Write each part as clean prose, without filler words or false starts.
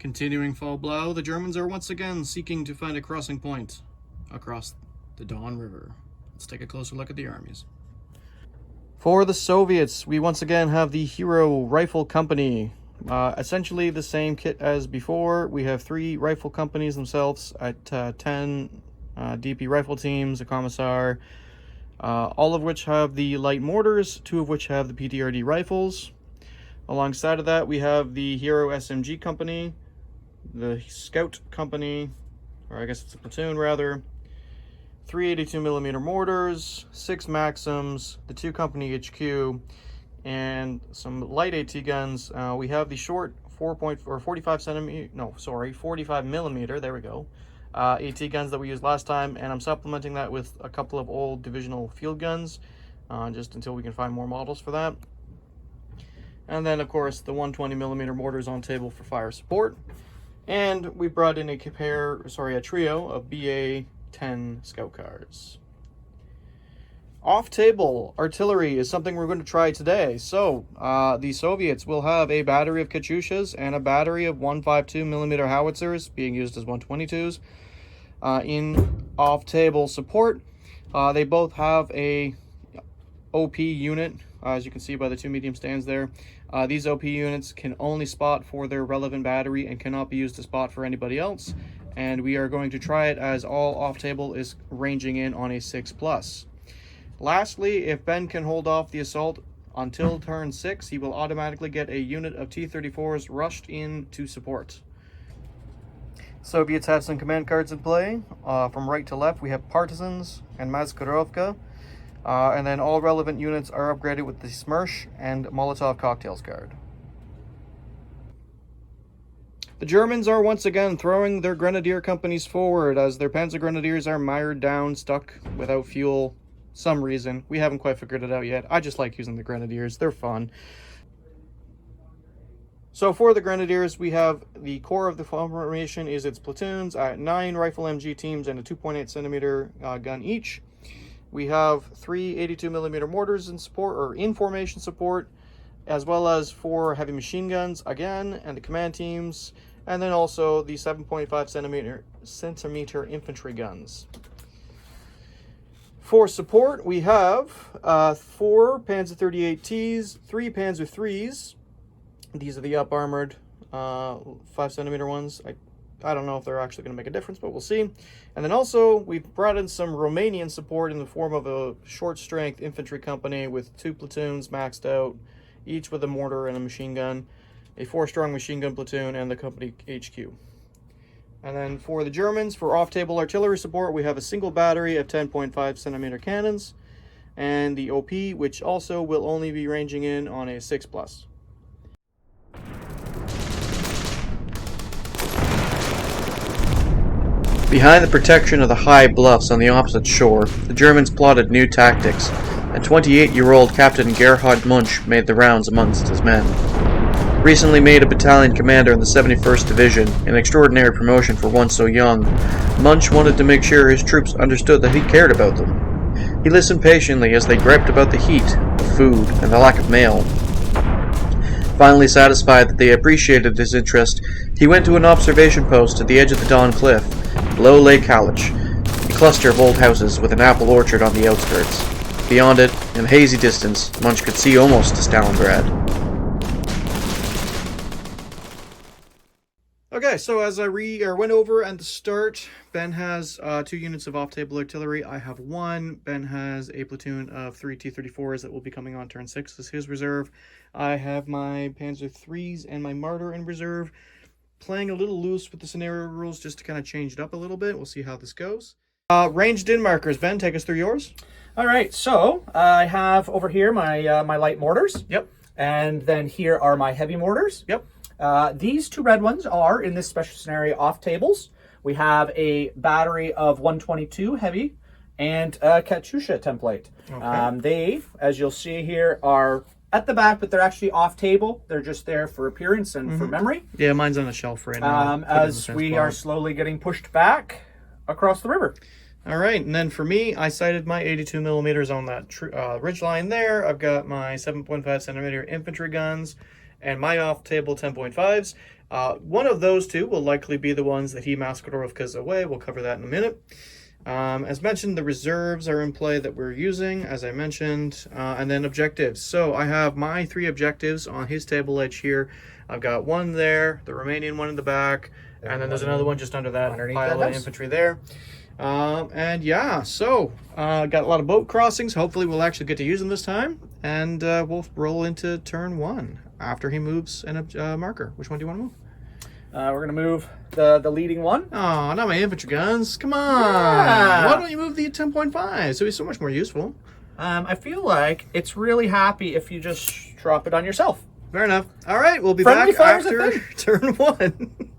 Continuing fall Blau, the Germans are once again seeking to find a crossing point across the Don River. Let's take a closer look at the armies. For the Soviets, we once again have the Hero Rifle Company. Essentially the same kit as before. We have 3 rifle companies themselves at 10 DP rifle teams, a commissar, all of which have the light mortars, 2 of which have the PTRD rifles. Alongside of that, we have the Hero SMG Company, the Scout Company, or I guess it's a platoon rather, 3 82mm mortars, 6 Maxims, the 2 company HQ, and some light AT guns. We have the short 45mm, there we go, AT guns that we used last time, and I'm supplementing that with a couple of old divisional field guns, just until we can find more models for that. And then, of course, the 120mm mortars on table for fire support. And we brought in a trio of BA-10 scout cars. Off-table artillery is something we're going to try today. So, the Soviets will have a battery of Katyushas and a battery of 152mm howitzers, being used as 122s, in off-table support. They both have a OP unit, as you can see by the 2 medium stands there. These OP units can only spot for their relevant battery and cannot be used to spot for anybody else. And we are going to try it as all off-table is ranging in on a 6+. Lastly, if Ben can hold off the assault until turn 6, he will automatically get a unit of T-34s rushed in to support. Soviets have some command cards in play. From right to left, we have Partisans and Maskarovka. And then all relevant units are upgraded with the Smersh and Molotov Cocktails card. The Germans are once again throwing their grenadier companies forward as their Panzer Grenadiers are mired down, stuck without fuel. Some reason. We haven't quite figured it out yet. I just like using the Grenadiers. They're fun. So for the Grenadiers, we have the core of the formation is its platoons at 9 rifle MG teams and a 2.8cm gun each. We have 3 82mm mortars in support, or in formation support, as well as 4 heavy machine guns again, and the command teams, and then also the 7.5cm infantry guns. For support, we have 4 Panzer 38Ts, 3 Panzer 3s. These are the up armored 5cm ones. I don't know if they're actually going to make a difference, but we'll see. And then also, we've brought in some Romanian support in the form of a short-strength infantry company with 2 platoons maxed out, each with a mortar and a machine gun, a 4-strong machine gun platoon, and the company HQ. And then for the Germans, for off-table artillery support, we have a single battery of 10.5cm cannons, and the OP, which also will only be ranging in on a 6+. Behind the protection of the high bluffs on the opposite shore, the Germans plotted new tactics, and 28-year-old Captain Gerhard Munch made the rounds amongst his men. Recently made a battalion commander in the 71st Division, an extraordinary promotion for one so young, Munch wanted to make sure his troops understood that he cared about them. He listened patiently as they griped about the heat, the food, and the lack of mail. Finally satisfied that they appreciated his interest, he went to an observation post at the edge of the Don Cliff. Below lay Kallach, a cluster of old houses with an apple orchard on the outskirts. Beyond it, in the hazy distance, Munch could see almost to Stalingrad. Okay, so as I went over at the start, Ben has 2 units of off-table artillery. I have 1. Ben has a platoon of 3 T-34s that will be coming on turn 6 as his reserve. I have my Panzer 3s and my Martyr in reserve. Playing a little loose with the scenario rules just to kind of change it up a little bit. We'll see how this goes. Ranged in markers. Ben, take us through yours. All right, so I have over here my my light mortars. Yep. And then here are my heavy mortars. Yep. These 2 red ones are, in this special scenario, off tables. We have a battery of 122 heavy and a Katyusha template. Okay. They, as you'll see here, are at the back, but they're actually off table. They're just there for appearance and for memory. Yeah, mine's on the shelf right now. As we are slowly getting pushed back across the river. All right, and then for me, I sighted my 82mm on that ridge line there. I've got my 7.5cm infantry guns, and my off-table 10.5s. One of those two will likely be the ones that he massacred Orvka's away. We'll cover that in a minute. As mentioned, the reserves are in play that we're using, as I mentioned, and then objectives. So I have my 3 objectives on his table edge here. I've got one there, the Romanian one in the back, and then there's another one just under that pile of infantry there. And yeah, so got a lot of boat crossings. Hopefully we'll actually get to use them this time, and we'll roll into turn 1 after he moves a marker. Which one do you want to move? We're going to move the leading one. Oh, not my infantry guns. Come on. Yeah. Why don't you move the 10.5? So he's so much more useful. I feel like it's really happy if you just drop it on yourself. Fair enough. All right, we'll be Friendly back fire's a after turn 1.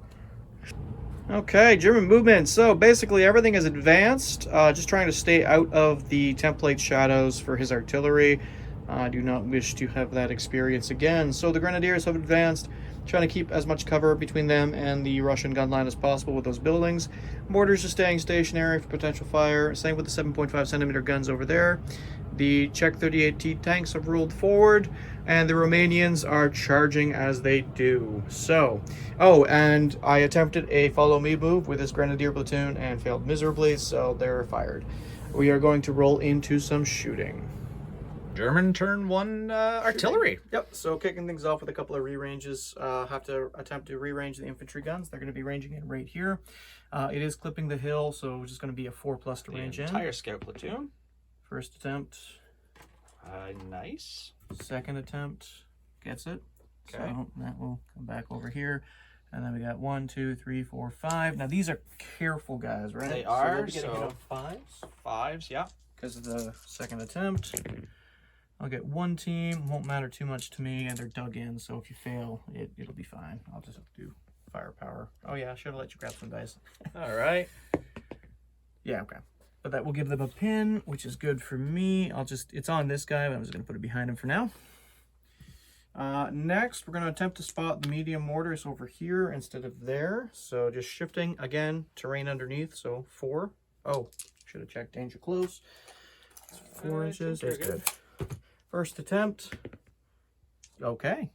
Okay, German movement. So basically everything is advanced. Just trying to stay out of the template shadows for his artillery. I do not wish to have that experience again. So the Grenadiers have advanced, trying to keep as much cover between them and the Russian gun line as possible with those buildings. Mortars are staying stationary for potential fire. Same with the 7.5 centimeter guns over there. The Czech 38T tanks have rolled forward, and the Romanians are charging as they do. So, oh, and I attempted a follow me move with this Grenadier platoon and failed miserably, so they're fired. We are going to roll into some shooting. German turn 1 artillery. Yep, so kicking things off with a couple of re-ranges. Have to attempt to re-range the infantry guns. They're going to be ranging in right here. It is clipping the hill, so it's just going to be a 4+ to range in. Entire scout platoon. First attempt. Nice. Second attempt gets it. Okay. So that will come back over here. And then we got 1, 2, 3, 4, 5. Now these are careful guys, right? They are, they're getting hit on 5s. 5s, yeah. Because of the second attempt. I'll get one team. Won't matter too much to me, and they're dug in. So if you fail, it'll be fine. I'll just have to do firepower. Oh yeah, I should have let you grab some dice. All right. Yeah, okay. But that will give them a pin, which is good for me. It's on this guy, but I'm just going to put it behind him for now. Next, we're going to attempt to spot the medium mortars over here instead of there. So just shifting, again, terrain underneath, so 4. Oh, should have checked danger close. It's 4 inches, that's good. First attempt. Okay.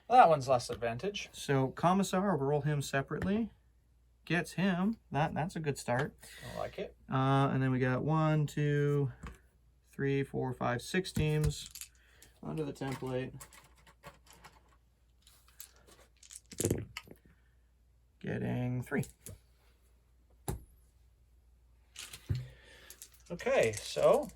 Well, that one's less advantage. So Commissar, we'll roll him separately. Gets him. That's a good start. I like it. And then we got 1, 2, 3, 4, 5, 6 teams onto the template. Getting 3. Okay, so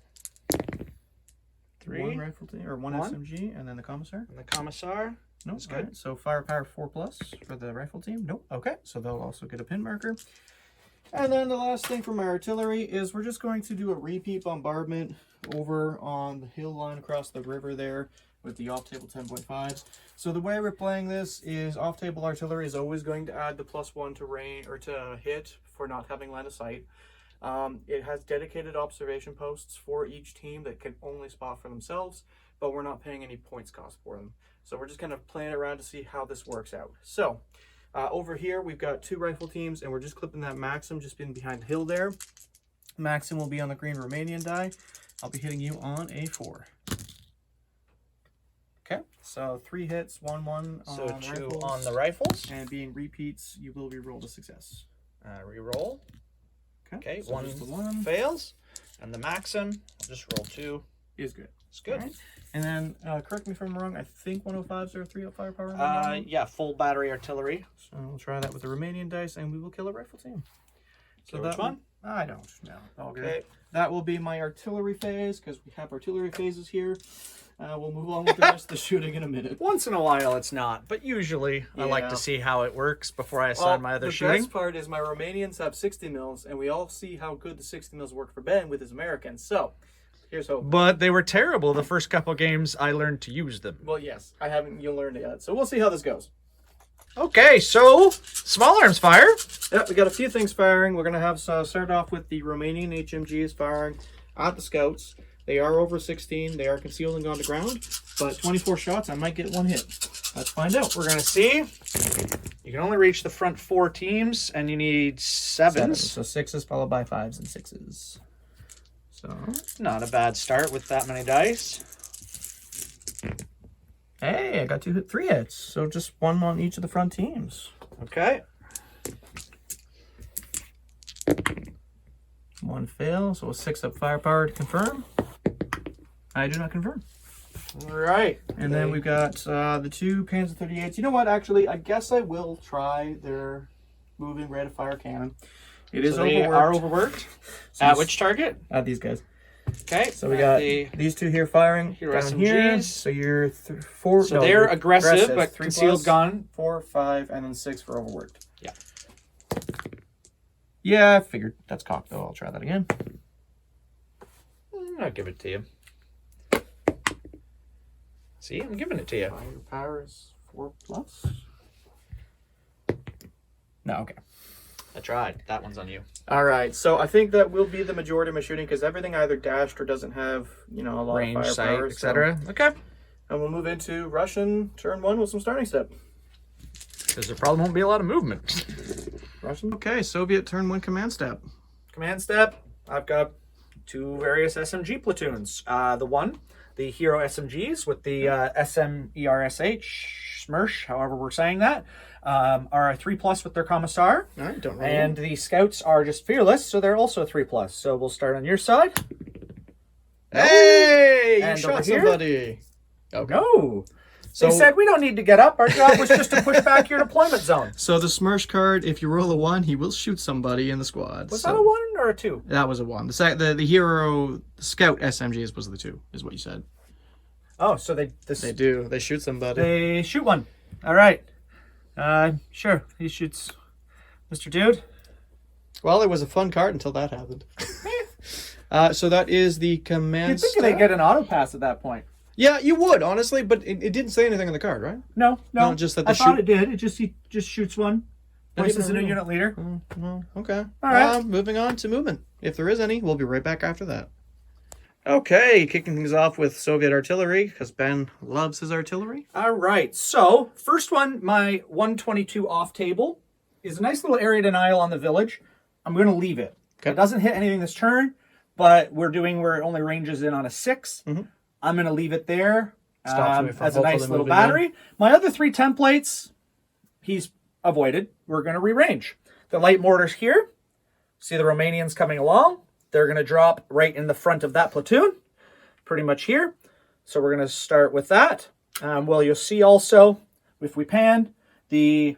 3. 1 rifle team, or 1 SMG, and then the Commissar. And the Commissar. Nope, That's good. Right. So firepower 4+ for the rifle team. Nope. Okay, so they'll also get a pin marker. And then the last thing for my artillery is we're just going to do a repeat bombardment over on the hill line across the river there with the off-table 10.5s. So the way we're playing this is off-table artillery is always going to add the +1 to range or to hit for not having line of sight. It has dedicated observation posts for each team that can only spot for themselves, but we're not paying any points cost for them. So we're just kind of playing around to see how this works out. So over here, we've got 2 rifle teams, and we're just clipping that Maxim just being behind the hill there. Maxim will be on the green Romanian die. I'll be hitting you on a 4. Okay, so 3 hits, 1, 1 on So 2 rifles, on the rifles. and being repeats, you will re-roll a success. Reroll. Okay, so just the 1 fails. And the Maxim, I'll just roll 2. is good. It's good. Right. And then, correct me if I'm wrong, I think 105s are 3 firepower. Yeah, full battery artillery. So we'll try that with the Romanian dice, and we will kill a rifle team. So Okay, which one? I don't know. All good. Okay. That will be my artillery phase, because we have artillery phases here. We'll move on with the rest of the shooting in a minute. Once in a while it's not, but usually I like Yeah. to see how it works before I assign my other shooting. The best part is my Romanians have 60 mils, and we all see how good the 60 mils work for Ben with his Americans. So, here's hope. But they were terrible the first couple games I learned to use them. Well, yes, I haven't. You'll learn it yet. So we'll see how this goes. Okay, so small arms fire. Yep, we got a few things firing. We're gonna have start off with the Romanian HMGs firing at the scouts. They are over 16. They are concealing on the ground, but 24 shots, I might get 1 hit. Let's find out. We're gonna see. You can only reach the front 4 teams, and you need 7s. So 6s followed by 5s and 6s. So Not a bad start with that many dice. Hey, I got 3 hits. So just 1 on each of the front teams. Okay. 1 fail, so a 6-up firepower to confirm. I do not confirm. All right. And then we've got the 2 Panzer 38s. You know what? Actually, I guess I will try their moving rate of fire cannon. It is they overworked. are overworked. So At which target? these guys. Okay. So we got these 2 here firing Hero down SMGs. here. So you're 4. So they're aggressive, but 3 concealed plus, gun. 4, 5, and then 6 for overworked. Yeah. Yeah, I figured. That's cocked, though. I'll try that again. I'll give it to you. See, I'm giving it to you. Firepower is 4 plus. No, okay. I tried. That one's on you. All right, so I think that will be the majority of my shooting because everything either dashed or doesn't have, a lot Range, of sight, firepower, etc. Okay. And we'll move into Russian turn 1 with some starting step. Because there probably won't be a lot of movement. Russian. Okay, Soviet turn 1 command step. Command step. I've got 2 various SMG platoons. The Hero SMGs with the SMERSH, SMERSH, however we're saying that, are a 3 plus with their Commissar. All right, don't roll. And the Scouts are just fearless, so they're also a 3 plus. So we'll start on your side. Hey, you And shot over here? somebody. Okay. No. So, They said we don't need to get up. Our job was just to push back your deployment zone. so the Smersh card, if you roll a 1, he will shoot somebody in the squad. Was so, that a 1 or a 2? That was a 1. The Hero Scout SMGs was the 2, is what you said. Oh, so they do. They shoot somebody. They shoot one. All right. Sure. He shoots Mr. Dude. Well, it was a fun card until that happened. So that is the command You'd think step. they get an auto pass at that point. Yeah, you would, honestly, but it didn't say anything on the card, right? No. No, just that the I thought shoot- it did. He just shoots one. Not Places even a new real. unit leader. No, okay. All right. Moving on to movement. If there is any, we'll be right back after that. Okay, kicking things off with Soviet artillery, because Ben loves his artillery. All right. So, first one, my 122 off table is a nice little area denial on the village. I'm going to leave it. Okay. It doesn't hit anything this turn, but we're doing where it only ranges in on a 6. Mhm. I'm going to leave it there Stops me from as a hopefully nice little moving battery. My other 3 templates, he's avoided. We're going to rearrange. The light mortars here. See the Romanians coming along. They're going to drop right in the front of that platoon, pretty much here. So we're going to start with that. Well, you'll see also, if we pan, the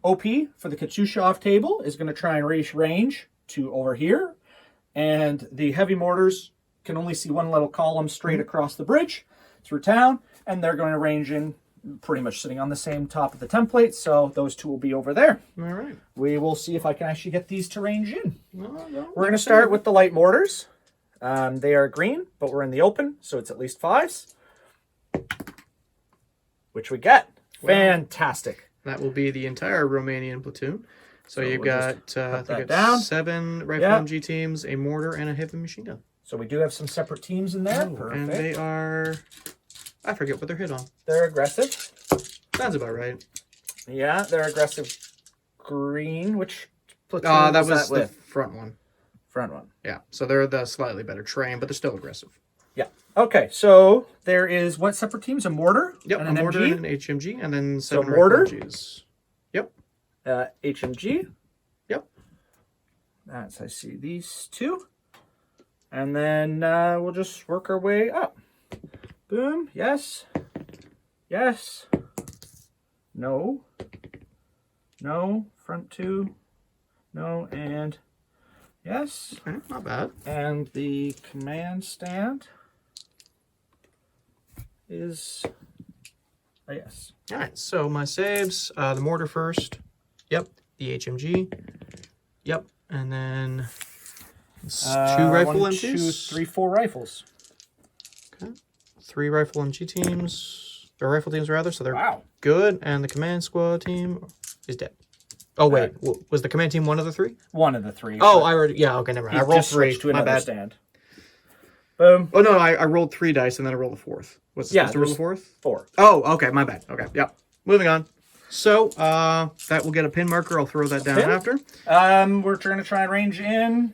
OP for the Katyusha off table is going to try and reach range to over here. And the heavy mortars can only see one little column straight across the bridge through town. And thgoing to range in pretty much sitting on the same top of the template. So those 2 will be over there. All right. We will see if I can actually get these to range in. No, We're going to start with the light mortars. They are green, but we're in the open, so it's at least 5s. Which we get. Wow. Fantastic. That will be the entire Romanian platoon. So you've we'll got, just I put think that it's down. 7 rifle Yeah. MG teams, a mortar, and a heavy machine gun. So we do have some separate teams in there. And Perfect. they are, I forget what they're hit on. They're aggressive. Sounds about right. Yeah, they're aggressive green. Which platoon That was that the with? front one. Front one. Yeah, so they're the slightly better train, but they're still aggressive. Yeah. Okay, so there is what separate teams? A mortar? Yep, and a an mortar MG? and an HMG, and then 7 mortar? rifle MGs. Yep. HMG. Yep. That's, I see these 2. And then we'll just work our way up. Boom. Yes. Yes. No. No. Front 2. No. And yes. Okay, not bad. And the command stand is a yes. All right, so my saves, the mortar first. Yep. The HMG. Yep. And then 2 rifle 1, MGs. 2, 3, 4 rifles. Okay. 3 rifle MG teams, or rifle teams rather, so they're Wow. good. And the command squad team is dead. Oh, wait. Was the command team one of the 3? One of the 3. Oh, I already, yeah, okay, never mind. I rolled just 3. switched to My another bad. stand. Boom. Oh, no, I rolled 3 dice and then I rolled the 4th. Was it Yeah, supposed to roll the 4th? 4. Oh, okay, my bad. Okay, yep. Moving on. So, that will get a pin marker. I'll throw that down pin? after. We're going to try and range in.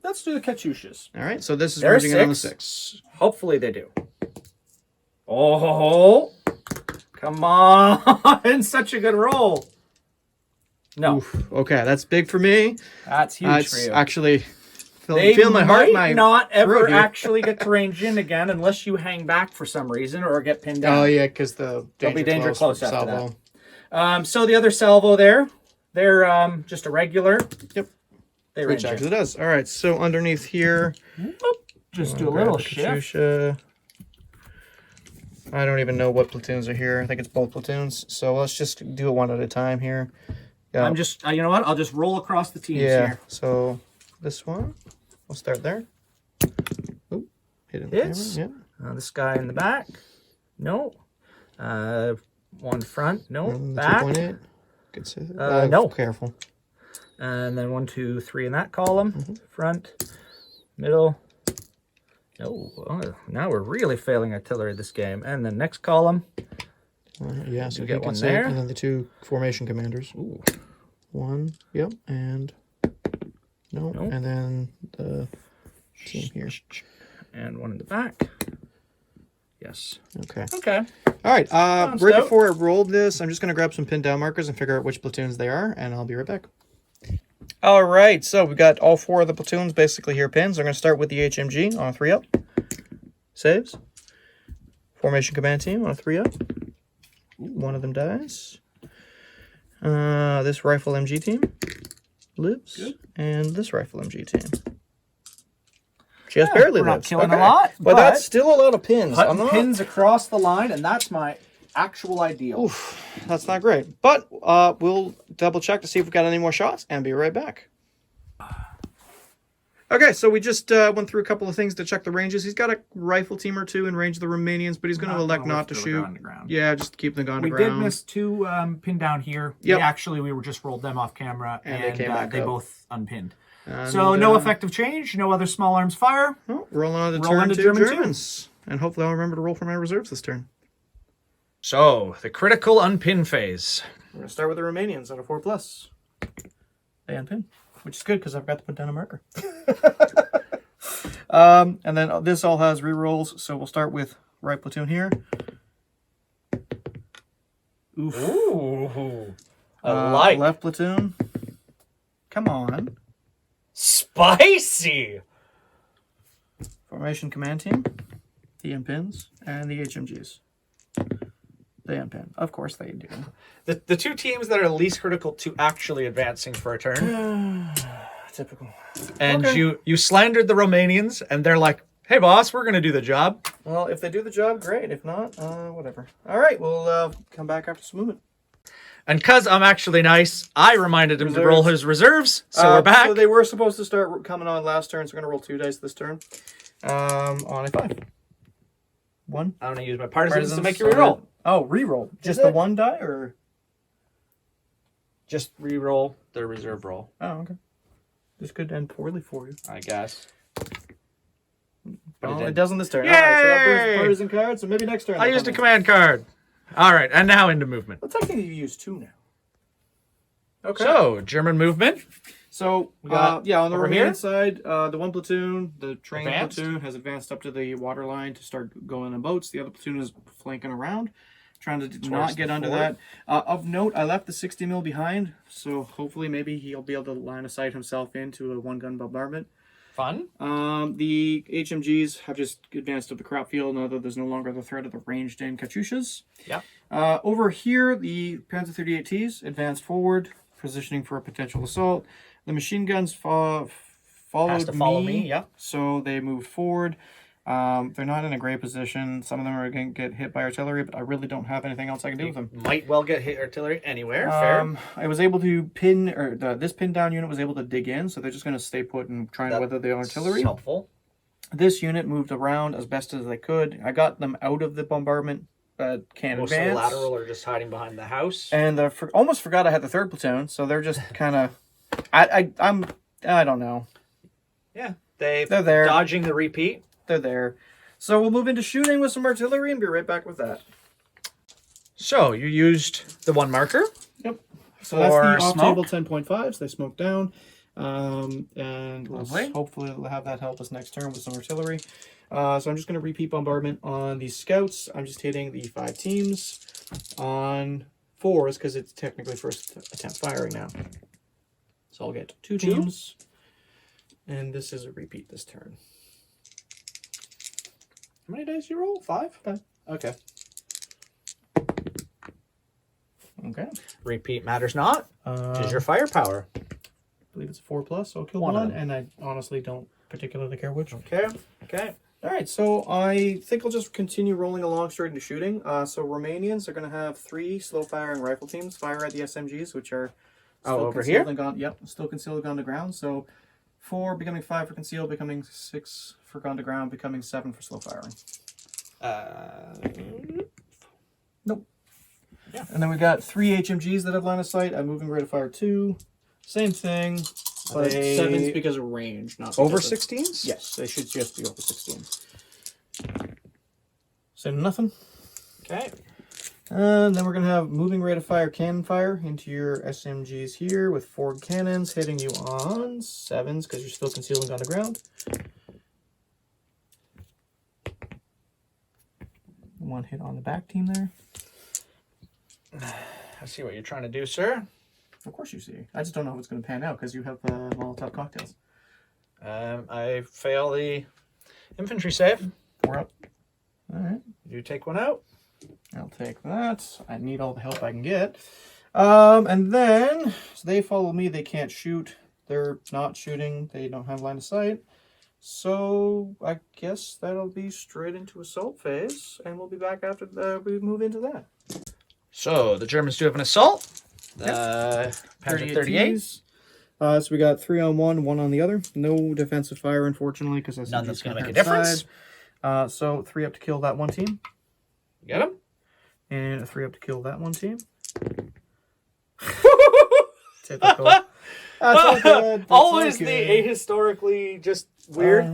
Let's do the Katyushas. All right, so this is There's ranging in on the 6. 6. Hopefully they do. Oh, Come on. Such a good roll. No. Oof. Okay, that's big for me. That's huge for you. Actually They feel my heart, might not ever throat here. actually get to range in again unless you hang back for some reason or get pinned down. Oh yeah, because the There'll be danger close after salvo. that. So the other salvo there, they're just a regular. Yep. They Which range actually in. does. All right, so underneath here, Just do a little shift. Katyusha. I don't even know what platoons are here. I think it's both platoons. So let's just do it one at a time here. Yeah. I'm just, you know what? I'll just roll across the teams Yeah. here. So this one, we'll start there. Oop, hit the Hits. camera. Yeah. This guy in the back. No. One front. No. And the Back. 2.8. Good save. No. Careful. And then 1, 2, 3 in that column. Mm-hmm. Front. Middle. No. Oh, now we're really failing artillery this game. And the next column. Yeah, so You you get can one save, there. and then the 2 formation commanders. Ooh. 1, yep, and no, Nope. and then the team here. And 1 in the back. Yes. Okay. Okay. All right. Right stout. before I rolled this, I'm just going to grab some pin down markers and figure out which platoons they are, and I'll be right back. All right. So we got all 4 of the platoons basically here pinned. So I'm going to start with the HMG on a 3-up. Saves. Formation command team on a 3-up. One of them dies. This rifle MG team lives. Good. And this rifle MG team just barely we're not lives. killing a lot, but that's still a lot of pins. I'm Putting not, pins across the line, and that's my actual ideal. Oof, that's not great. But we'll double check to see if we've got any more shots and be right back. Okay, so we just went through a couple of things to check the ranges. He's got a rifle team or 2 in range of the Romanians, but he's going to elect not to shoot. Yeah, just keep them going to We ground. did miss 2 pinned down here. Yep. We were just rolled them off camera, And and they came back they up. both unpinned. And, So no effective change, no other small arms fire. Oh, rolling on to Roll turn on to 2 German Germans. And hopefully I'll remember to roll for my reserves this turn. So, the critical unpin phase. We're going to start with the Romanians at a 4+. They unpin, which is good because I've got to put down a marker. And then this all has rerolls, so we'll start with right platoon here. Oof. Ooh. I like. Left platoon. Come on. Spicy. Formation command team. The unpins and the HMGs. They unpin. Of course they do. The 2 teams that are least critical to actually advancing for a turn. Typical. And Okay. you slandered the Romanians, and they're like, hey, boss, we're going to do the job. Well, if they do the job, great. If not, whatever. All right, we'll come back after some movement. And because I'm actually nice, I reminded him to roll his reserves, so we're back. So they were supposed to start coming on last turn, so we're going to roll 2 dice this turn. On a 5. 1. I'm going to use my partisans to make you so reroll. Oh, reroll. Just it? the 1 die, or? Just reroll the reserve roll, Oh, okay. This could end poorly for you. I guess. Well, did. it doesn't this turn. Yay! All right, so that brings partisan cards, so maybe next turn. I they'll used a come in. command card. All right, and now into movement. Well, technically you use 2 now. Okay. So, German movement. So, We got yeah, on the over Romanian here? side, the 1 platoon, the train Advanced? platoon, has advanced up to the water line to start going in boats. The other platoon is flanking around, trying to not get the under fort. that. Of note, I left the 60 mil behind, so hopefully maybe he'll be able to line of sight himself into a 1-gun bombardment. Fun. The HMGs have just advanced up the crop field now that there's no longer the threat of the ranged-in Katyushas. Yep. Over here, the Panzer 38Ts advanced forward, positioning for a potential assault. The machine guns followed Has to follow me, yeah. so they moved forward. They're not in a great position. Some of them are going to get hit by artillery, but I really don't have anything else I can do with them. Might well get hit artillery anywhere. Fair. I was able to pin, or this pin down unit was able to dig in, so they're just going to stay put and try and weather the artillery. Helpful. This unit moved around as best as they could. I got them out of the bombardment, can't Most of the advance. lateral are just hiding behind the house. And almost forgot I had the 3rd platoon, so they're just kind of, I don't know. Yeah, They're there. Dodging the repeat. They're there. So we'll move into shooting with some artillery and be right back with that. So you used the 1 marker. Yep. So For that's the smoke? off-table 10.5s. They smoke down. And Lovely. hopefully we'll have that help us next turn with some artillery. So I'm just going to repeat bombardment on these scouts. I'm just hitting the 5 teams. on 4s because it's technically first attempt firing now. So I'll get 2 teams. And this is a repeat this turn. How many dice you roll? 5? 5. Okay. Okay. Repeat matters not. Which is your firepower. I believe it's a 4+, so I'll kill One of one, them. and I honestly don't particularly care which. Okay. Okay. All right, so I think I'll just continue rolling along straight into shooting. So Romanians are going to have 3 slow-firing rifle teams fire at the SMGs, which are still over concealed here? and gone. Yep, still concealed on the ground. So 4 becoming 5 for concealed, becoming 6 for gone to ground, becoming 7 for slow firing. Nope. Yeah. And then we got 3 HMGs that have line of sight. I'm moving rate of fire 2. Same thing. But They- 7's because of range, not Over because of- 16s? Yes, they should just be over 16. So nothing. Okay. And then we're going to have moving rate of fire cannon fire into your SMGs here with 4 cannons hitting you on 7s because you're still concealing on the ground. 1 hit on the back team there. I see what you're trying to do, sir. Of course you see. I just don't know how it's going to pan out because you have Molotov cocktails. I fail the infantry save. 4 up. All right. You take one out. I'll take that. I need all the help I can get. And then, so they follow me. They can't shoot. They're not shooting. They don't have line of sight. So I guess that'll be straight into assault phase, and we'll be back after we move into that. So the Germans do have an assault. Yep. Panzer 38. So we got 3 on one, 1 on the other. No defensive fire, unfortunately, because that's None that's going to make a difference. So 3 up to kill that one team, Get him. and a 3 up to kill that one team. Typical. That's all good. That's Always okay. the ahistorically just weird.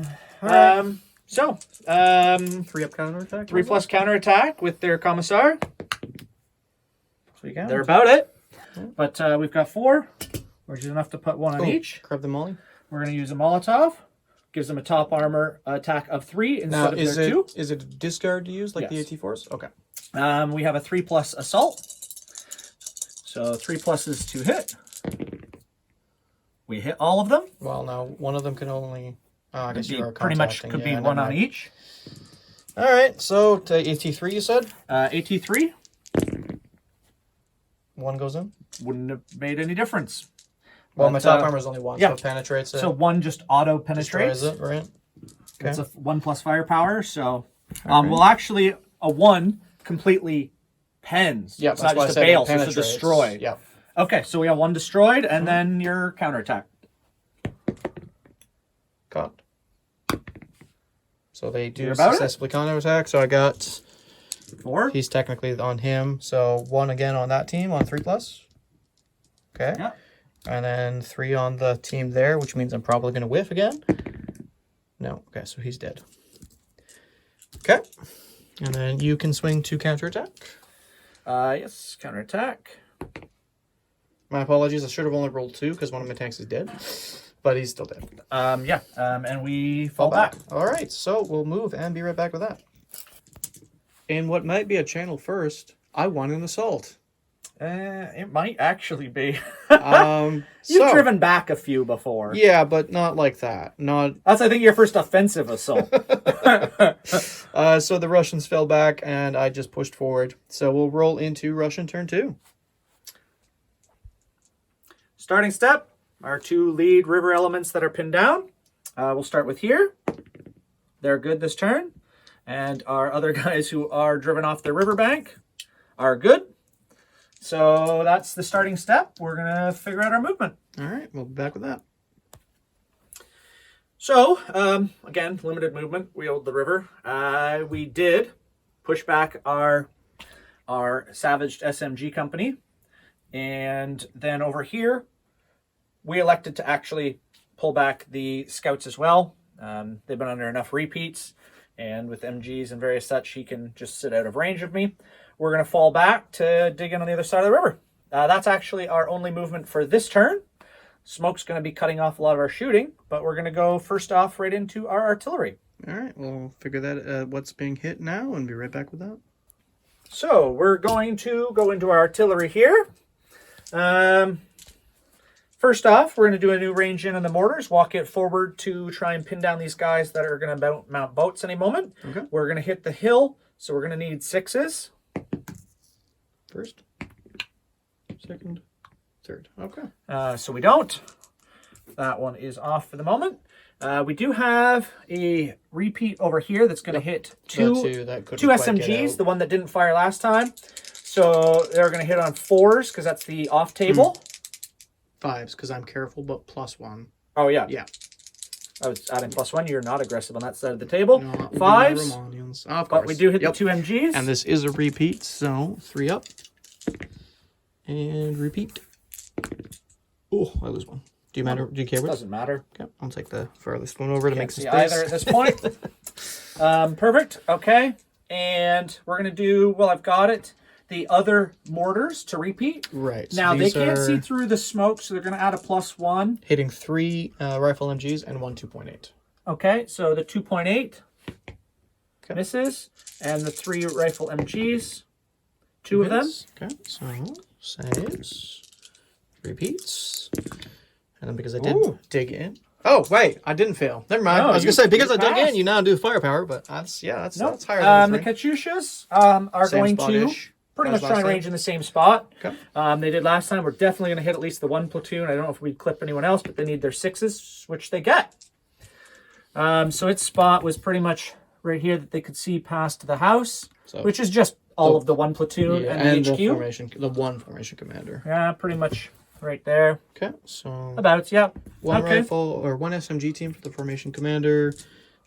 All right. 3 3 up counterattack. 3+ counterattack with their commissar. So you got They're about it. But we've got 4, which is enough to put 1 on each. Grab the molly. We're going to use a Molotov. Gives them a top armor attack of 3 instead of their 2. Is it a discard to use like Yes. the AT4s? Okay. We have a 3+ assault. So 3 pluses to hit. We hit all of them. Well, now one of them can only. I guess you are Pretty much contacting, could be yeah, 1 never on mind. each. All right. So to AT3, you said AT3 1 goes in. wouldn't have made any difference. Well, But, my top armor is only 1, yeah. so it penetrates it. So 1 just auto penetrates. Destroys it, right? Okay. It's a 1+ firepower. So Alright. well, actually, a 1 completely pens. Yeah, it's that's not why just I a said bail, it so it's a penetrates. destroy. Yeah. Okay, so we have 1 destroyed, and then your counterattack. Caught. So they do You're about it? successfully counterattack. So I got. 4. He's technically on him. So 1 again on that team on 3+. Okay. Yeah. And then 3 on the team there, which means I'm probably going to whiff again. No. Okay, so he's dead. Okay. And then you can swing 2 counterattack. Yes, counterattack. My apologies. I should have only rolled 2 because one of my tanks is dead. But he's still dead. And we fall back. All right. So we'll move and be right back with that. In what might be a channel first, I won an assault. It might actually be. You've You've driven back a few before. Yeah, but not like that. Not That's, I think, your first offensive assault. so the Russians fell back and I just pushed forward. So we'll roll into Russian turn 2. Starting step, our 2 lead river elements that are pinned down. We'll start with here. They're good this turn. And our other guys who are driven off the riverbank are good. So that's the starting step. We're going to figure out our movement. All right, we'll be back with that. So, again, limited movement. We hold the river. We did push back our savaged SMG company. And then over here, we elected to actually pull back the scouts as well. They've been under enough repeats. And with MGs and various such, he can just sit out of range of me. We're going to fall back to dig in on the other side of the river. That's actually our only movement for this turn. Smoke's going to be cutting off a lot of our shooting, but we're going to go first off right into our artillery. All right, we'll figure that what's being hit now and be right back with that. So we're going to go into our artillery here. First off, we're going to do a new range in on the mortars. Walk it forward to try and pin down these guys that are going to mount boats any moment. Okay. We're going to hit the hill, so we're going to need 6s. First, second, third. Okay. So we don't. That one is off for the moment. We do have a repeat over here that's going to hit two SMGs, the one that didn't fire last time. So they're going to hit on 4s because that's the off table. 5s because I'm careful, but +1. Oh, yeah. Yeah. I was adding +1. You're not aggressive on that side of the table. No, 5s. Of course. But we do hit the 2 MGs. And this is a repeat, so 3 up. And repeat. Oh, I lose one. Do you care what? Doesn't matter. Okay, I'll take the farthest one over to make some space. Either at this point. Perfect. Okay. And we're going to do, well, I've got it, the other mortars to repeat. Right. Now, they can't see through the smoke, so they're going to add a +1. Hitting 3 rifle MGs and 1 2.8. Okay, so the 2.8 misses, and the 3 rifle MGs, 2 of them. Okay, so saves, repeats, and then because I did dig in. Oh wait, I didn't fail. Never mind. No, I was gonna say because I passed. dug in, you now do firepower, but that's higher than The Katyushas are Same going to spot-ish. pretty As much try last and time. range in the same spot. Okay. They did last time. We're definitely going to hit at least the 1 platoon. I don't know if we'd clip anyone else, but they need their 6s, which they get. So its spot was pretty much right here that they could see past the house, which is just all of the 1 platoon and the HQ. The one formation commander. Yeah, pretty much right there. Okay, so About, yeah. one rifle or 1 SMG team for the formation commander,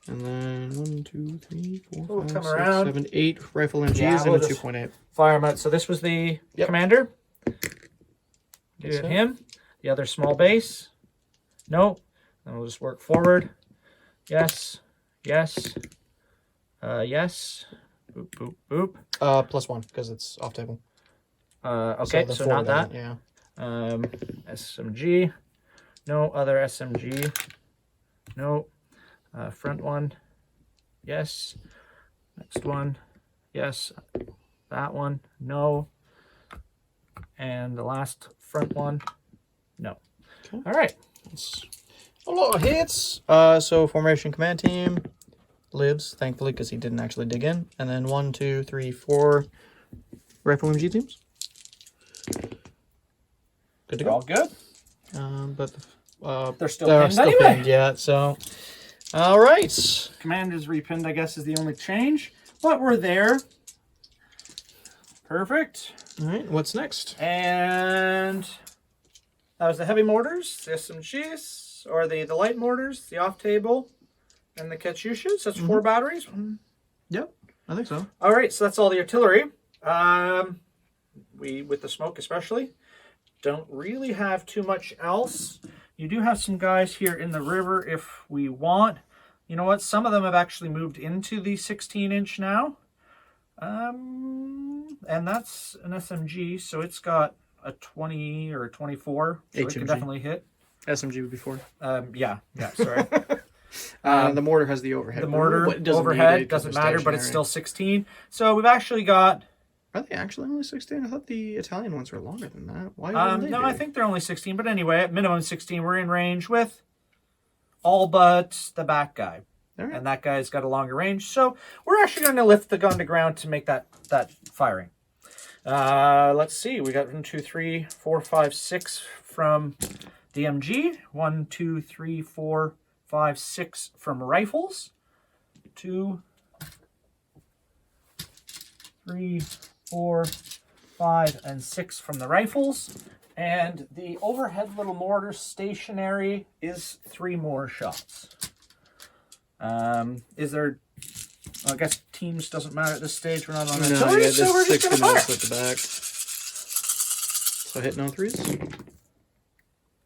and then 1, 2, 3, 4, 5, 6, 7, 8 rifle MGs and a 2.8. Fire them out. So this was the commander. Do him. The other small base. No. Then we'll just work forward. Yes. Yes. Yes. Boop, boop, boop. +1 because it's off table. Okay, so not that. Yeah. SMG. No other SMG. No. Front one. Yes. Next one. Yes. That one. No. And the last front one. No. Okay. All right. That's a lot of hits. So formation command team lives, thankfully, because he didn't actually dig in. And then 1, 2, 3, 4 rifle MG teams. Good to go. All good. But They're still pinned anyway. Pinned, yeah. So, all right. Commander's repinned, I guess, is the only change. But we're there. Perfect. All right. What's next? And that was the heavy mortars, the SMGs, or the light mortars, the off table, and the Katyushas. That's 4 batteries. Yep, I think so. All right, so that's all the artillery. We, with the smoke especially, don't really have too much else. You do have some guys here in the river if we want. You know what? Some of them have actually moved into the 16-inch now. And that's an SMG, so it's got a 20 or a 24, so it can definitely hit. SMG would be 4. Yeah, sorry. The mortar has the overhead. The mortar overhead doesn't matter, but it's still 16. So we've actually got... Are they actually only 16? I thought the Italian ones were longer than that. Why wouldn't they No, be? I think they're only 16, but anyway, at minimum 16, we're in range with all but the back guy. Right. And that guy's got a longer range, so we're actually going to lift the gun to ground to make that firing. Let's see, we got 1, 2, 3, 4, 5, 6 from DMG. 1, 2, 3, 4, 5, 6 from rifles. 2, 3, 4, 5, and 6 from the rifles. And the overhead little mortar stationary is 3 more shots. Is there... I guess teams doesn't matter at this stage. We're not on artillery, so we're just going to fire. With the back. So hitting on 3s?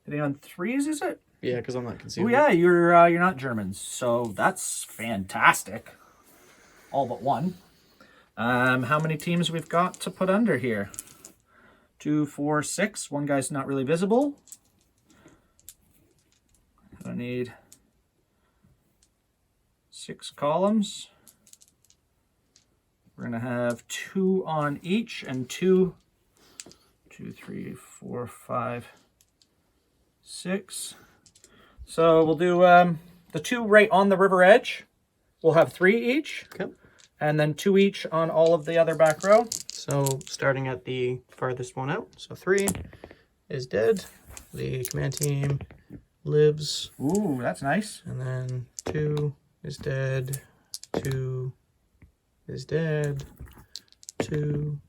Hitting on 3s, is it? Yeah, because I'm not concealed. Oh yeah, you're not Germans, so that's fantastic. All but 1. How many teams we've got to put under here? 2, 4, 6. One guy's not really visible. I need 6 columns. We're going to have 2 on each and 2, 2, 3, 4, 5, 6. So we'll do the 2 right on the river edge. We'll have 3 each. Okay. And then 2 each on all of the other back row. So starting at the farthest one out. So 3 is dead. The command team lives. Ooh, that's nice. And then 2 is dead. 2 is dead. 2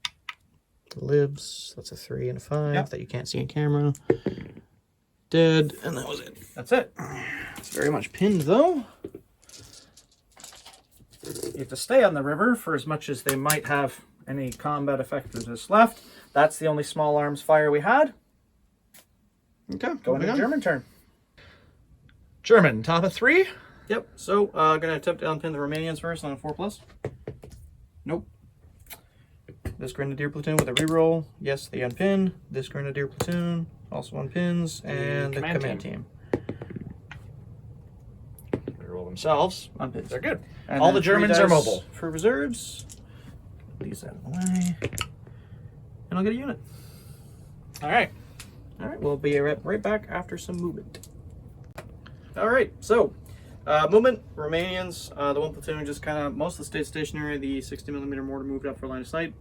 lives. That's a 3 and a 5 that you can't see in camera. Dead, and that was it. That's it. It's very much pinned though. You have to stay on the river for as much as they might have any combat effectiveness left. That's the only small arms fire we had. Okay, Going to the German turn. German, top of 3. Yep, so gonna attempt to unpin the Romanians first on a 4+. Nope. This Grenadier platoon with a reroll. Yes, they unpin. This Grenadier platoon also unpins. And the command team. Reroll themselves. Unpins. They're good. And all the then 3 Germans are dice mobile. For reserves. Put these out of the way. And I'll get a unit. All right. All right, we'll be right back after some movement. All right, so movement, Romanians, the 1 platoon just kind of, most of the stayed stationary. The 60mm mortar moved up for line of sight.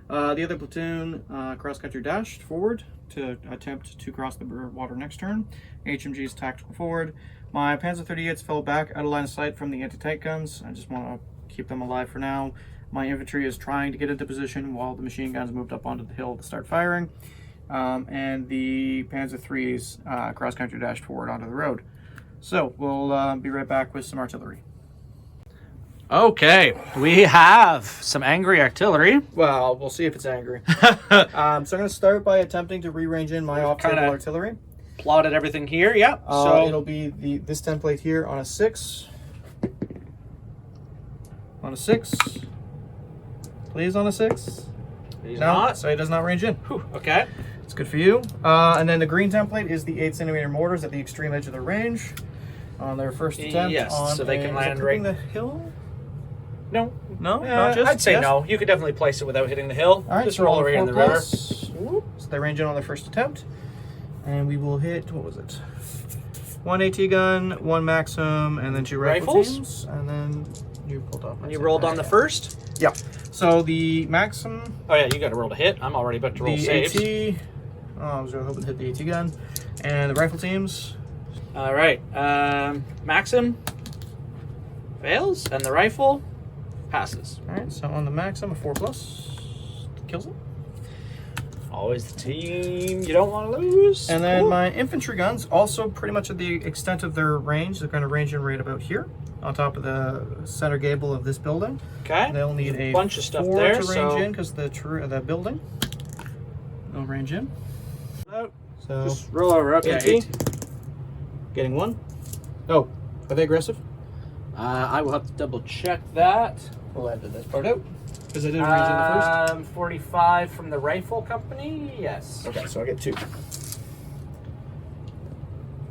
The other platoon cross-country dashed forward to attempt to cross the water next turn. HMG's tactical forward. My Panzer 38s fell back out of line of sight from the anti-tank guns. I just want to keep them alive for now. My infantry is trying to get into position while the machine guns moved up onto the hill to start firing. And the Panzer 3s cross-country dashed forward onto the road. So we'll be right back with some artillery. Okay, we have some angry artillery. Well, we'll see if it's angry. So I'm going to start by attempting to re-range in my off-table artillery. Plotted everything here, yep. So it'll be this template here on a 6. On a 6. Please, on a 6. He's no, not. so he does not range in. Whew, okay. It's good for you. And then the green template is the 8cm mortars at the extreme edge of the range on their first attempt. Yes, on so they can land right the hill. No, No, not just. I'd say yes. no. You could definitely place it without hitting the hill. All right, just so roll on right in the 4+. river. So they range in on their first attempt, and we will hit. What was it? 1 AT gun, 1 Maxim, and then 2 Rifles? teams, and then you pulled off. And you rolled on the first. Yeah. So the Maxim. Oh yeah, you got to roll to hit. I'm already about to roll The saves. AT. Oh, I was really hoping to hit the AT gun, and the rifle teams. All right, Maxim fails, and the rifle passes. All right. So on the Maxim, a 4+ kills it. Always the team you don't want to lose. And then my infantry guns, also pretty much at the extent of their range, they're going to range in right about here, on top of the center gable of this building. Okay. They'll need a bunch of stuff 4 there to range in because the building. They'll range in. So just roll over. Okay. AT. Getting 1. Oh, are they aggressive? I will have to double check that. We'll edit this part out because I didn't range in the first. 45 from the rifle company. Yes. Okay, so I get 2.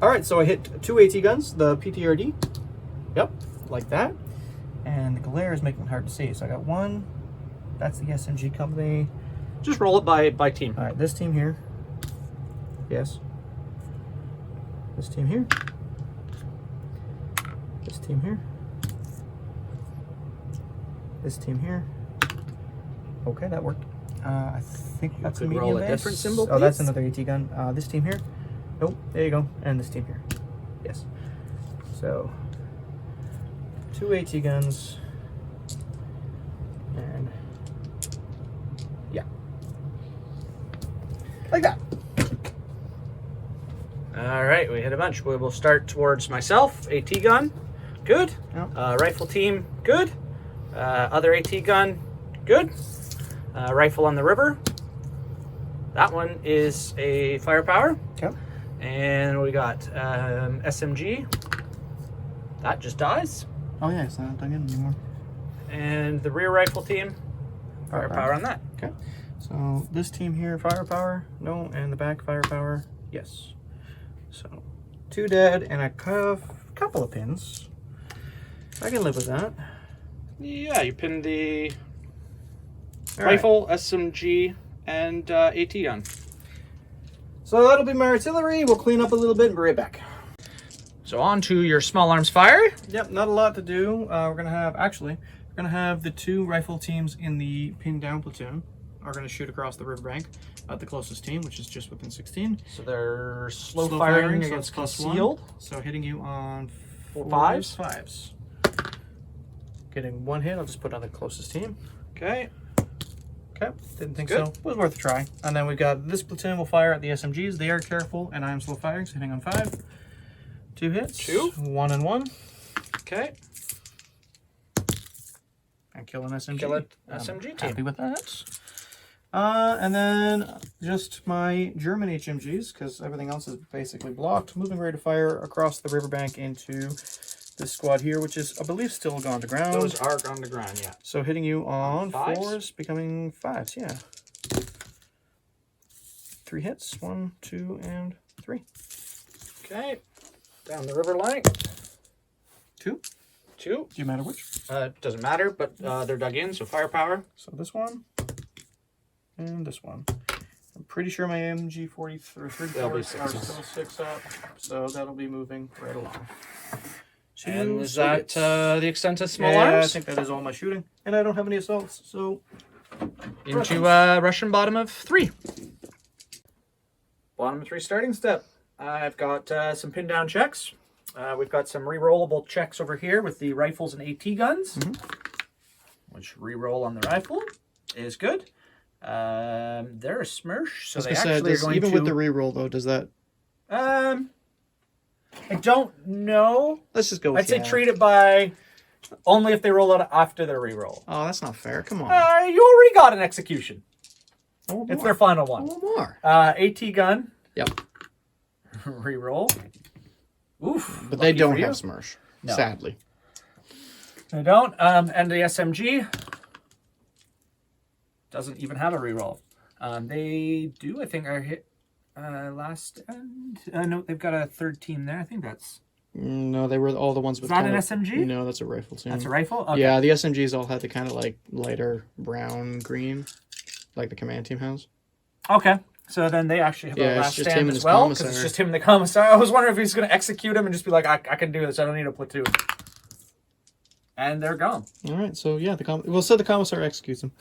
All right, so I hit 2 AT guns, the PTRD. Yep, like that. And the glare is making it hard to see. So I got 1. That's the SMG company. Just roll it by team. All right, this team here. Yes. This team here. This team here. This team here. Okay, that worked. I think that's a could medium roll a base. different symbol, Oh, that's please? another AT gun. This team here. Nope, there you go. And this team here. Yes. So, 2 AT guns. And yeah. Like that. All right, we hit a bunch. We will start towards myself. AT gun, good. Yep. Rifle team, good. Other AT gun, good. Rifle on the river. That one is a firepower. Okay. And we got SMG. That just dies. Oh yeah, it's not dug in anymore. And the rear rifle team, firepower on that. Okay. So this team here, firepower, no, and the back firepower, yes. So 2 dead and a couple of pins. I can live with that. Yeah, you pinned the rifle, SMG, and AT gun. So that'll be my artillery. We'll clean up a little bit and be right back. So on to your small arms fire. Yep, not a lot to do. We're gonna have the 2 rifle teams in the pinned down platoon are gonna shoot across the riverbank at the closest team, which is just within 16. So they're slow firing firing so against it's +1. concealed. So hitting you on Fives? Fives. Getting 1 hit. I'll just put on the closest team. Okay. Okay, didn't think Good. so. Was worth a try. And then we've got this platoon will fire at the SMGs. They are careful, and I am slow firing, so hitting on 5. 2 hits. 2. 1 and 1. Okay. And kill an SMG. Kill it. SMG team. Happy with that. And then just my German HMGs, because everything else is basically blocked. Moving ready to fire across the riverbank into this squad here, which is, I believe, still gone to ground. Those are on the ground, yeah. So hitting you on 5s? 4s, becoming 5s, yeah. 3 hits, 1, 2, and 3. Okay. Down the river line. 2. 2. Do you matter which? Doesn't matter, but they're dug in, so firepower. So this one and this one. I'm pretty sure my MG 43 They'll be are still 6 up, so that'll be moving right along. And is that the extent of small yeah, arms? I think that is all my shooting, and I don't have any assaults, so Into Russian bottom of 3. Bottom of 3 starting step. I've got some pin down checks. We've got some re-rollable checks over here with the rifles and AT guns, which re-roll on the rifle is good. They're a smirch, so they actually are going even to... with the reroll though, does that? I don't know. Let's just go with I'd say treat it by only if they roll out after their re-roll. Oh, that's not fair. Come on. You already got an execution. One It's more. their final one. One more. AT gun. Yep. Re-roll. Oof. But they lucky don't for you. have Smirsh, No. sadly. They don't. And the SMG doesn't even have a re-roll. They do, I think, are hit last end. No, they've got a 3rd team there. I think that's... No, they were all the ones with. Is that an kinda- SMG? No, that's a rifle team. That's a rifle? Okay. Yeah, the SMGs all had the kind of like lighter brown green, like the command team has. Okay. So then they actually have Yeah, a it's last just stand him and as his well, because it's commissar. just him and the commissar. I was wondering if he's going to execute him and just be like, I can do this. I don't need a platoon. And they're gone. All right, so yeah, we'll say the commissar executes him.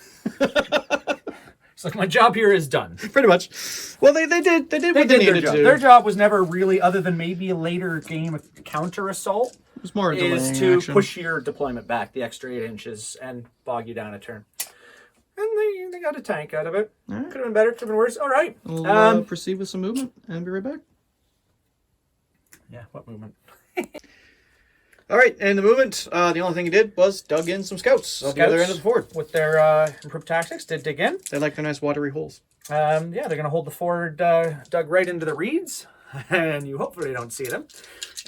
It's like, my job here is done. Pretty much. Well, they did what they They did needed their job. to. Their job was never really, other than maybe a later game of counter assault, It was more a is delaying to action. push your deployment back the extra 8 inches and bog you down a turn. And they got a tank out of it. All right. Could have been better, could have been worse. All right. We'll proceed with some movement and be right back. Yeah, what movement? All right, and the movement, the only thing he did was dug in some scouts at the other end of the ford. With their improved tactics, did dig in. They like their nice watery holes. Yeah, they're going to hold the ford dug right into the reeds, and you hopefully don't see them,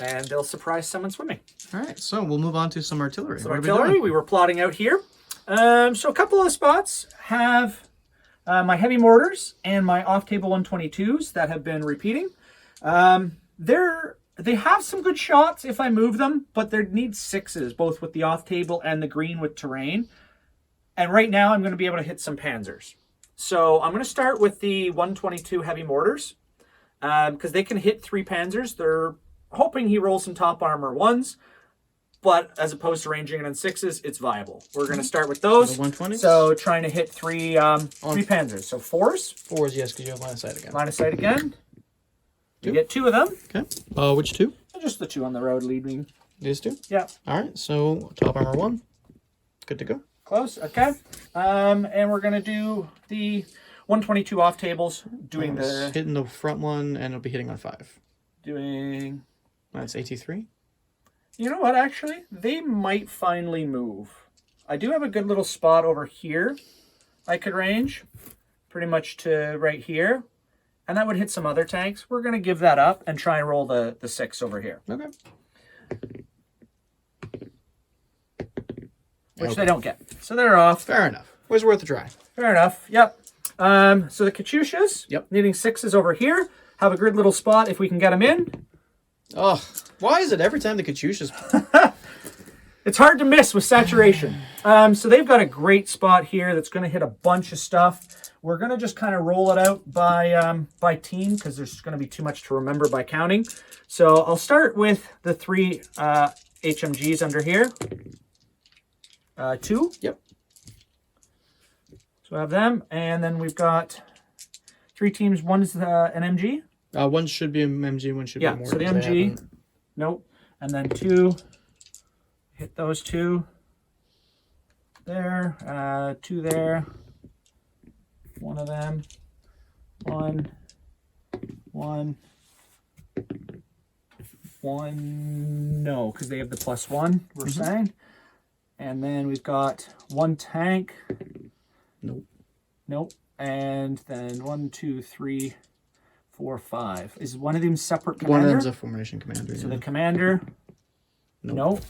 and they'll surprise someone swimming. All right, so we'll move on to some artillery. So What are we artillery, doing? we were plotting out here. So a couple of spots have my heavy mortars and my off-table 122s that have been repeating. They have some good shots if I move them, but they need 6s, both with the off-table and the green with terrain. And right now I'm going to be able to hit some panzers. So I'm going to start with the 122 heavy mortars, because they can hit 3 panzers. They're hoping he rolls some top armor 1s, but as opposed to ranging it on 6s, it's viable. We're going to start with those. The 120s? So trying to hit 3 panzers. So 4s. 4s, yes, because you have line of sight again. Line of sight again. You get 2 of them. Okay. Which 2? Just the 2 on the road leading. These 2? Yeah. All right, so top armor 1. Good to go. Close. Okay. And we're going to do the 122 off tables, doing the... Hitting the front one, and it'll be hitting on 5. Doing... That's AT3. You know what, actually? They might finally move. I do have a good little spot over here I could range. Pretty much to right here. And that would hit some other tanks. We're going to give that up and try and roll the 6 over here. Okay. Which they don't get. So they're off. Fair enough. Was worth a try. Fair enough. Yep. So the Katyushas. Yep. Needing 6s over here. Have a good little spot if we can get them in. Oh, why is it every time the Katyushas... It's hard to miss with saturation. So they've got a great spot here that's going to hit a bunch of stuff. We're going to just kind of roll it out by team because there's going to be too much to remember by counting. So I'll start with the 3 HMGs under here. 2. Yep. So I have them. And then we've got 3 teams. One's an MG. One should be an MG, one should be a mortar. So the MG. Nope. And then 2. Hit those 2. There. 2 there. 1 of them. 1. 1. No, because they have the +1, we're saying. And then we've got 1 tank. Nope. And then 1, 2, 3, 4, 5. Is one of them separate commander? One of them's a formation commander. So the commander. Nope.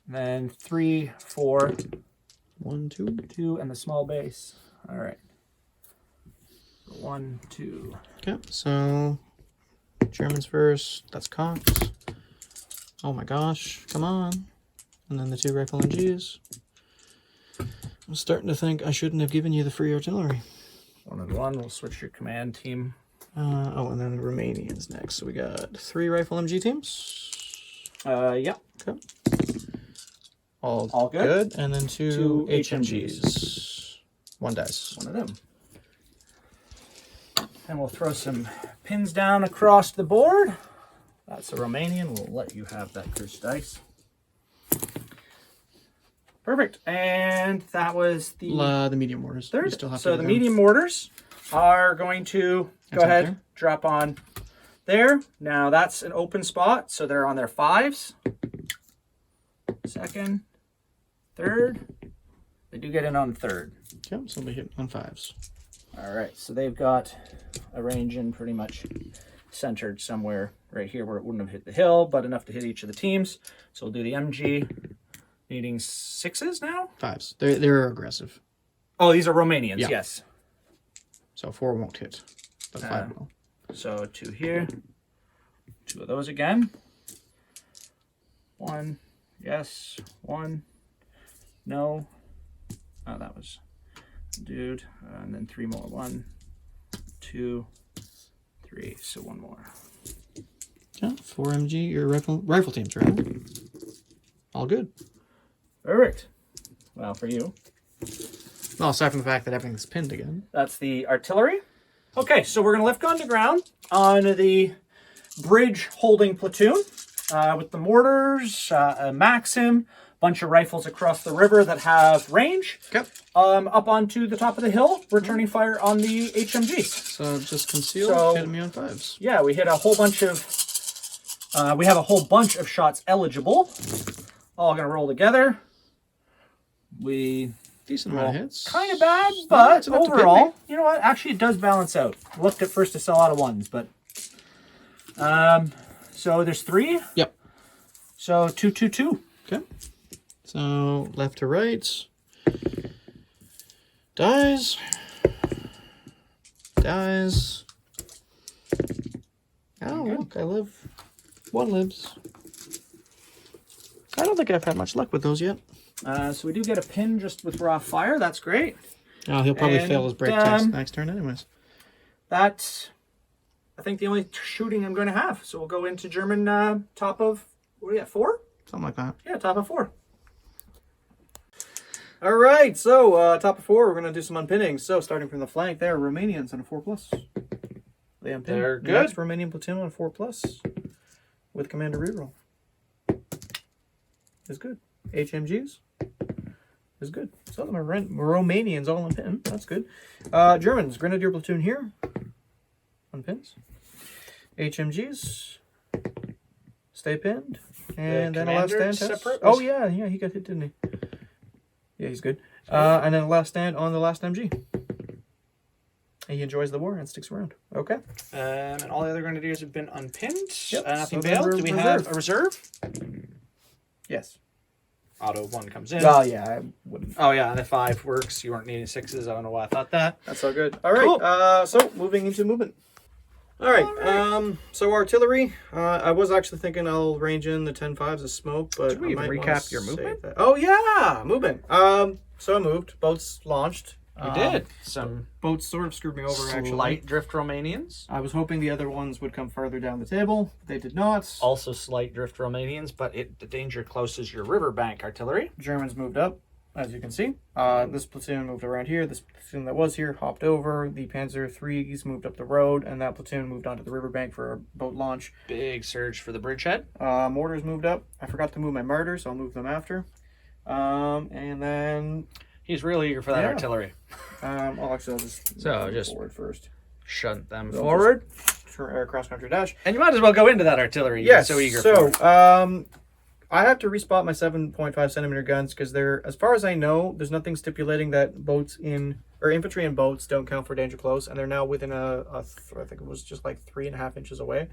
Then 3, 4. 1, 2. 2, and the small base. All right. 1, 2. Okay, so Germans first. That's Cox. Oh my gosh, come on. And then the 2 rifle MGs. I'm starting to think I shouldn't have given you the free artillery. 1 and 1. We'll switch your command team. And then the Romanians next. So we got 3 rifle MG teams. Yeah. Okay. All good. And then 2 HMGs. 1 dice. 1 of them. And we'll throw some pins down across the board. That's a Romanian. We'll let you have that cursed dice. Perfect. And that was the medium mortars. third. We still have So to the do medium mortars are going to go ahead, there. drop on there. Now that's an open spot, so they're on their 5s. Second, third. They do get in on third. Okay, so we hit on 5s. All right, so they've got a range in pretty much centered somewhere right here where it wouldn't have hit the hill, but enough to hit each of the teams. So we'll do the MG, needing 6s now. 5s. They're aggressive. Oh, these are Romanians, Yeah. yes. So 4 won't hit, but 5 will. So 2 here, 2 of those again. 1, yes, 1, no. Oh, that was dude. And then 3 more. 1, 2, 3. So 1 more. Yeah, 4 MG, your rifle teams, right? All good. Perfect. Well, for you. Well, aside from the fact that everything's pinned again. That's the artillery. Okay, so we're going to lift gun to ground on the bridge holding platoon with the mortars, a Maxim, bunch of rifles across the river that have range. Yep. Up onto the top of the hill, returning fire on the HMGs. So just conceal, hit me on 5s. Yeah, we hit a whole bunch of. We have a whole bunch of shots eligible. All going to roll together. Decent amount of hits. Kind of bad, but it's enough to overall, pin me. you know what? Actually, it does balance out. Looked at first to sell out of 1s, but so there's 3. Yep. So 2, 2, 2. Okay. So left to right. Dies. Oh, look, I live. 1 lives. I don't think I've had much luck with those yet. So we do get a pin just with raw fire. That's great. Oh, he'll probably And, fail his break test next turn anyways. That's, I think, the only shooting I'm going to have. So we'll go into German top of, what are we at, 4? Something like that. Yeah, top of 4. All right, so top of 4, we're going to do some unpinning. So starting from the flank there, Romanians on a 4+. They unpin. They're good. Next, Romanian platoon on a 4+ with commander reroll. Is good. HMGs is good. So the Romanians all unpin. That's good. Germans, Grenadier platoon here. Unpins. HMGs stay pinned. And then a last stand test. separate? Oh yeah, he got hit, didn't he? Yeah, he's good. And then a last stand on the last MG. He enjoys the war and sticks around. Okay. And all the other Grenadiers have been unpinned. Yep. Nothing So failed. then Do we reserve. have a reserve? Yes. Auto 1 comes in. Oh yeah, I wouldn't. Oh yeah, and the 5 works. You weren't needing 6s. I don't know why I thought that. That's all good. All right. Cool. So moving into movement. All right. So artillery. I was actually thinking I'll range in the 10-5s of smoke, but Did we even I might recap wanna your save movement? that. Oh yeah, movement. So I moved. Boats launched. We did. Some Boats sort of screwed me over actually. slight drift Romanians. I was hoping the other ones would come further down the table. They did not. Also slight drift Romanians, but the danger close is your riverbank artillery. Germans moved up, as you can see. This platoon moved around here. This platoon that was here hopped over. The Panzer IIIs moved up the road, and that platoon moved onto the riverbank for a boat launch. Big surge for the bridgehead. Mortars moved up. I forgot to move my martyrs, so I'll move them after. And then He's really eager for that Yeah. artillery. I'll just So, move them just- forward first. Shunt them They'll forward. Cross country dash. And you might as well go into that artillery. You're Yes. so eager So, for it. I have to respot my 7.5 centimeter guns because they're, as far as I know, there's nothing stipulating that boats in or infantry and boats don't count for danger close, and they're now within I think it was just like 3.5 inches away.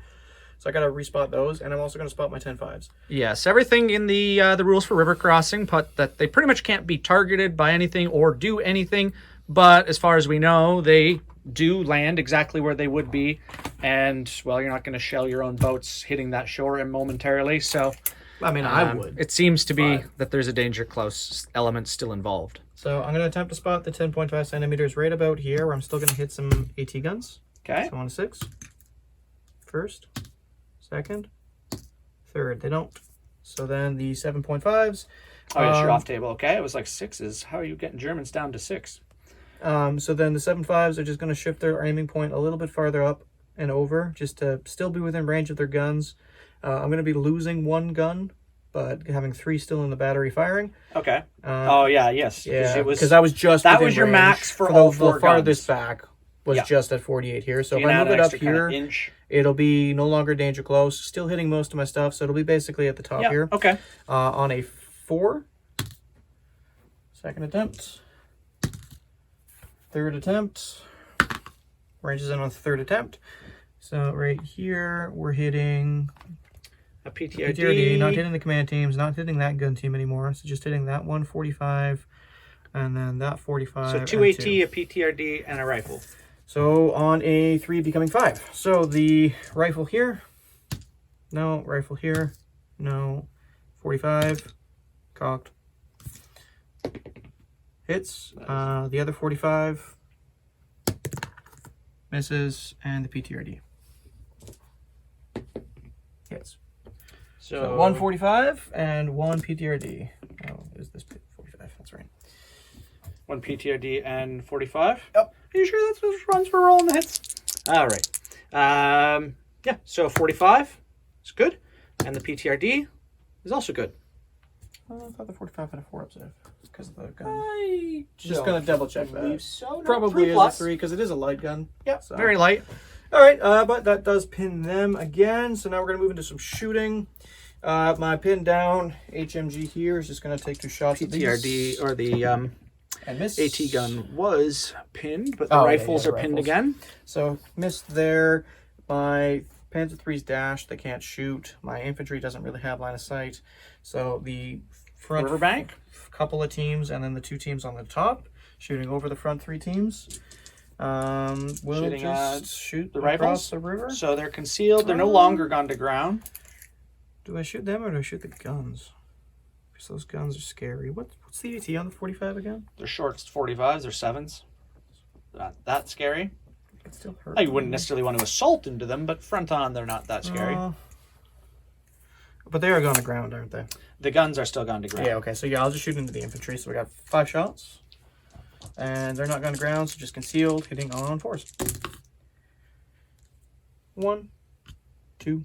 So I got to respot those, and I'm also going to spot my 10-5s. Yes, everything in the rules for river crossing put that they pretty much can't be targeted by anything or do anything. But as far as we know, they do land exactly where they would be. And, well, you're not going to shell your own boats hitting that shore momentarily. So, I mean, I would. It seems to be But- that there's a danger close element still involved. So I'm going to attempt to spot the 10.5 centimeters right about here, where I'm still going to hit some AT guns. Okay. So on a 6. First, second, third. They don't. So then the 7.5s. Oh, yes, you're off table. Okay, it was like 6s. How are you getting Germans down to 6? So then the 7.5s are just going to shift their aiming point a little bit farther up and over, just to still be within range of their guns. I'm going to be losing one gun, but having 3 still in the battery firing. Okay. Oh, yeah, yes. Yeah, because I was just that within was your range max for all the 4 farthest guns. back was Yeah. just at 48 here. So You if can I add move an it up extra kind here, of inch. it'll be no longer danger close. Still hitting most of my stuff, so it'll be basically at the top Yeah, here. okay. On a 4. Second attempt. Third attempt. Ranges in on the third attempt. So right here, we're hitting A PTRD, not hitting the command teams, not hitting that gun team anymore. So just hitting that 145, and then that 45. So 2 and AT, 2. a PTRD, and a rifle. So on a 3 becoming 5. So the rifle here. No. Rifle here. No. 45. Cocked. Hits. The other 45. Misses. And the PTRD. Hits. So 145 and 1 PTRD. Oh, is this 45? That's right. 1 PTRD and 45? Yep. Are you sure that's those runs for rolling the hits? All right. Yeah, so 45 is good. And the PTRD is also good. I thought the 45 had a 4 upside because of the gun. I Just gonna double check that. So. No, Probably 3 is plus. a 3 because it is a light gun. Yep, So. very light. All right, but that does pin them again. So now we're gonna move into some shooting. My pin down HMG here is just gonna take 2 shots at PTRD these or the and miss. AT gun was pinned, but the Oh, yeah, rifles yeah, are the pinned rifles. again. So missed there. My Panzer III's dash. They can't shoot. My infantry doesn't really have line of sight. So the front Riverbank? couple of teams and then the 2 teams on the top shooting over the front 3 teams. We'll Shooting, just shoot the across rifles? the river. So they're concealed. They're no longer gone to ground. Do I shoot them or do I shoot the guns? Because those guns are scary. What's the AT on the 45 again? They're shorts 45s. They're 7s. Not that scary. It still hurts. I wouldn't necessarily want to assault into them, but front on, they're not that scary. But they are going to ground, aren't they? The guns are still gone to ground. Yeah, okay. So yeah, I'll just shoot into the infantry. So we got 5 shots. And they're not going to ground, so just concealed, hitting on 4s. 1, 2.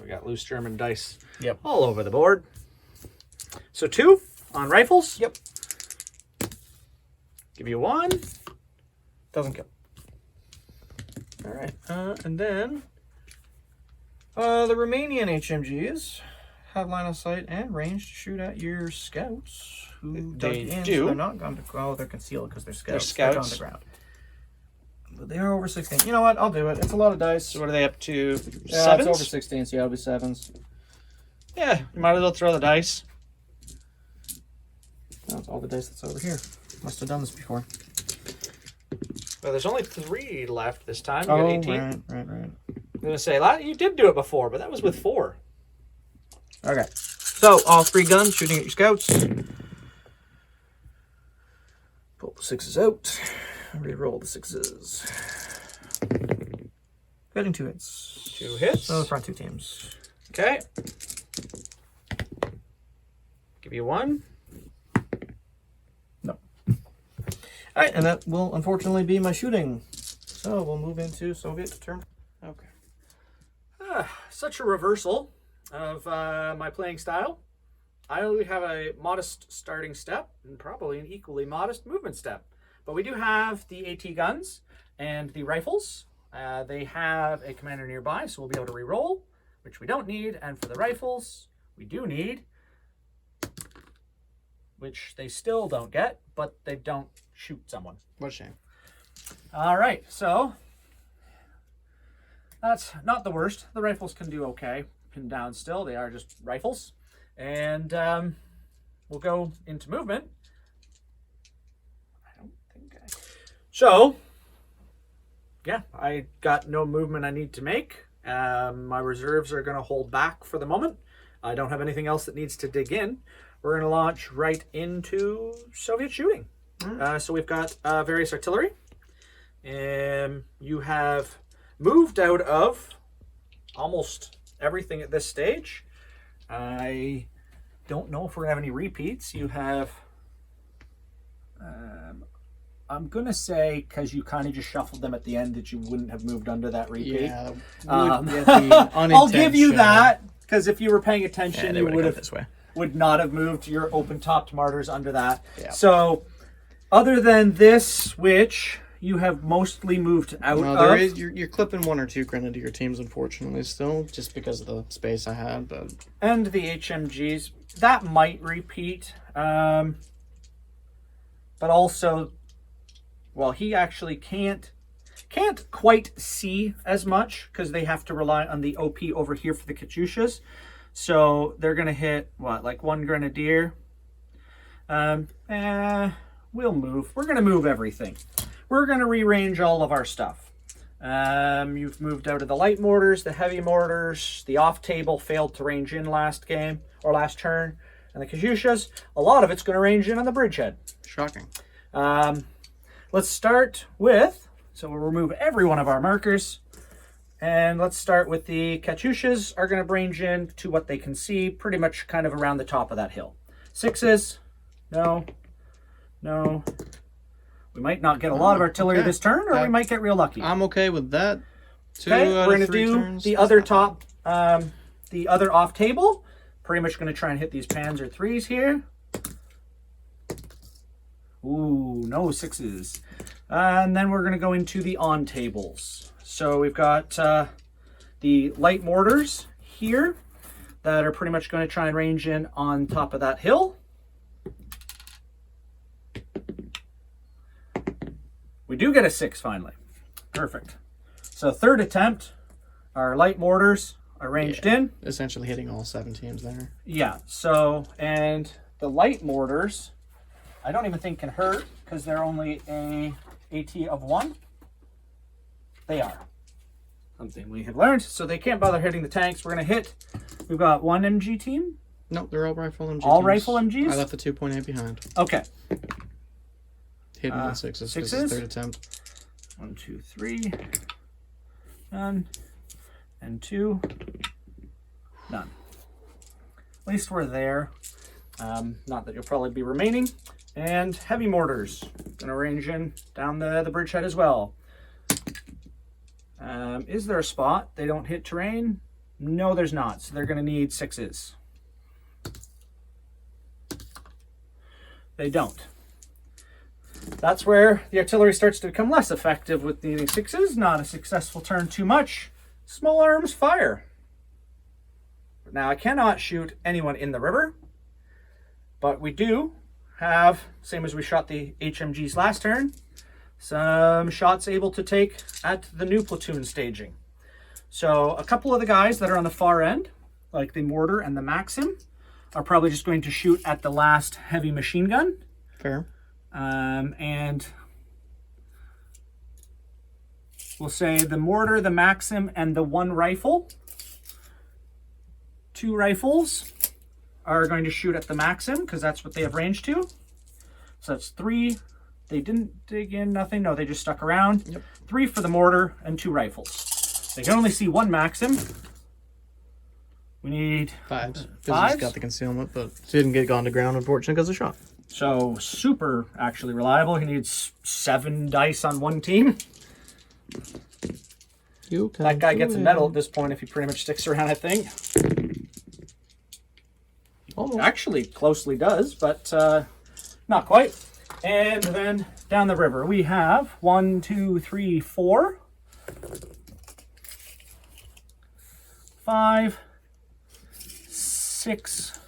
We got loose German dice Yep. all over the board. So 2 on rifles. Yep. Give you 1. Doesn't kill. All right. And then the Romanian HMGs have line of sight and range to shoot at your scouts. Who They dug in, do. so they're not gone to. Oh, they're concealed because they're scouts. They're They're scouts. on the ground. But they are over 16. You know what? I'll do it. It's a lot of dice. So what are they up to? Yeah, 7s? it's over 16, so yeah, it'll be 7s. Yeah, you might as well throw the dice. That's all the dice that's over here. Must have done this before. Well, there's only 3 left this time. You got 18. Right. I'm going to say, you did do it before, but that was with 4. Okay. So, all 3 guns shooting at your scouts. Pull the 6s out. Reroll the 6s. Getting 2 hits. 2 hits. So, the front 2 teams. Okay. Give you 1. No. All right, and that will unfortunately be my shooting. So we'll move into Soviet turn. Okay. Such a reversal of my playing style. I only have a modest starting step and probably an equally modest movement step. But we do have the AT guns and the rifles. They have a commander nearby, so we'll be able to re-roll, which we don't need. And for the rifles, we do need, which they still don't get, but they don't shoot someone. What a shame. All right, so that's not the worst. The rifles can do okay. Pinned down still, they are just rifles. And we'll go into movement. So, yeah, I got no movement I need to make. My reserves are going to hold back for the moment. I don't have anything else that needs to dig in. We're going to launch right into Soviet shooting. So we've got various artillery. You have moved out of almost everything at this stage. I don't know if we have any repeats. You have... I'm going to say, because you kind of just shuffled them at the end, that you wouldn't have moved under that repeat. Yeah, I'll give you that, because if you were paying attention, you would have this way. would not have moved your open-topped martyrs under that. Yeah. So, other than this, which you have mostly moved out of. You're clipping 1 or 2 grenadier teams, unfortunately, still, just because of the space I had. But and the HMGs, that might repeat. But also, well, he actually can't quite see as much because they have to rely on the OP over here for the Katyushas. So they're going to hit, what, like 1 grenadier? We'll move. We're going to move everything. We're going to rearrange all of our stuff. You've moved out of the light mortars, the heavy mortars. The off table failed to range in last game, or last turn. And the Katyushas, a lot of it's going to range in on the bridgehead. shocking. Let's start with, so we'll remove every one of our markers. And let's start with the Katyushas are going to range in to what they can see, pretty much kind of around the top of that hill. 6s, no. We might not get a lot of artillery this turn, or we might get real lucky. I'm okay with that. Okay, we're going to do the other top, the other off table. Pretty much going to try and hit these Panzer 3s here. Ooh, no 6s. And then we're going to go into the on tables. So we've got the light mortars here that are pretty much going to try and range in on top of that hill. We do get a 6 finally. Perfect. So third attempt, our light mortars are ranged in. Essentially hitting all 7 teams there. Yeah, so, and the light mortars, I don't even think can hurt because they're only a AT of 1. They are. Something we have learned. So they can't bother hitting the tanks. We're going to hit, we've got 1 MG team. No, they're all rifle MG All teams. rifle MGs? I left the 2.8 behind. Okay. Hitting the 6s. 6s? Third attempt. 1, 2, 3. None. And 2. None. At least we're there. Not that you'll probably be remaining. And heavy mortars. Gonna range in down the bridgehead as well. Is there a spot they don't hit terrain? No, there's not. So they're gonna need 6s. They don't. That's where the artillery starts to become less effective with needing 6s. Not a successful turn too much. Small arms fire. Now I cannot shoot anyone in the river, but we do have, same as we shot the HMGs last turn, some shots able to take at the new platoon staging. So a couple of the guys that are on the far end, like the mortar and the Maxim, are probably just going to shoot at the last heavy machine gun. Fair. And we'll say the mortar, the Maxim, and the one rifle. 2 rifles are going to shoot at the Maxim because that's what they have range to. So that's 3. They didn't dig in, nothing. No, they just stuck around. Yep. 3 for the mortar and 2 rifles. They can only see 1 Maxim. We need 5s. Because 5s? he's got the concealment, but he didn't get gone to ground, unfortunately, because of shot. So super actually reliable. He needs 7 dice on 1 team. That guy gets a medal at this point if he pretty much sticks around, I think. Almost. Actually, closely does, but not quite. And then down the river, we have 1, 2, 3, 4, 5, 6.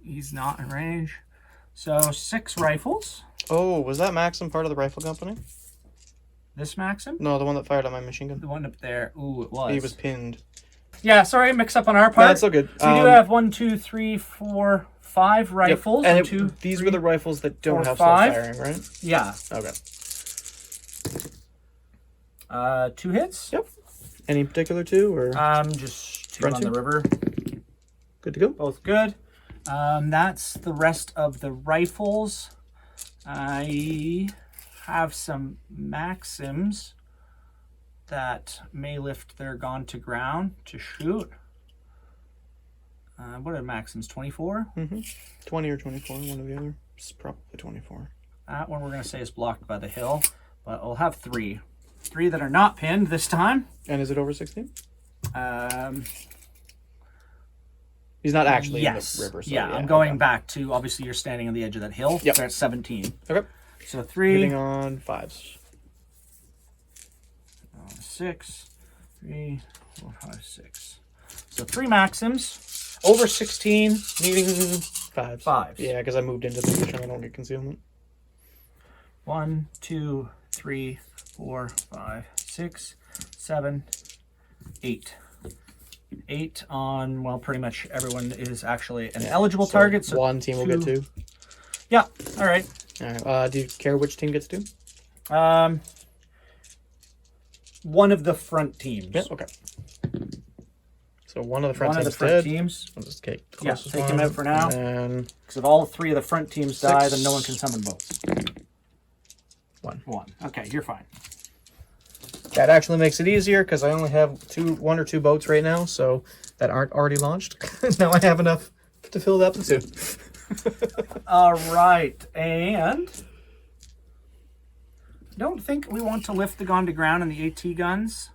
He's not in range. So 6 rifles. Oh, was that Maxim part of the rifle company? This Maxim? No, the one that fired on my machine gun. The one up there. Ooh, it was. He was pinned. Yeah, sorry, mix up on our part. That's so good. So we do have 1, 2, 3, 4, 5 rifles. Yep. And these were the rifles that don't 4, have 5. self-firing, right? Yeah. Okay. 2 hits. Yep. Any particular 2 or Just 2 Front on 2? the river. good to go? Both good. That's the rest of the rifles. I have some Maxims that may lift their gone to ground to shoot. What are Maxims? 24? 20 or 24, one or the other. It's probably 24. That one we're going to say is blocked by the hill, but we'll have 3. 3 that are not pinned this time. And is it over 16? Um, He's not actually yes. in the river. So yeah, I'm going back to, obviously you're standing on the edge of that hill. Yep. They're at 17. Okay. So 3. Hitting on 5s. 6, 3, 4, 5, 6. So 3 Maxims, over 16, needing 5s. 5s. Yeah, because I moved into the position. I don't get concealment. 1, 2, 3, 4, 5, 6, 7, 8. 8 on, well, pretty much everyone is actually an eligible target. So one team will get 2. Yeah, all right. All right. Do you care which team gets 2? One of the front teams. Yeah, okay. So one of the front One of teams the front dead. teams. I'll just take the Yeah, closest take him one, out for now. And Because if all 3 of the front teams die, 6. then no one can summon boats. 1. 1. Okay, you're fine. That actually makes it easier because I only have 1 or 2 boats right now, so that aren't already launched. Now I have enough to fill that platoon. All right, and I don't think we want to lift the gun to ground on the AT guns.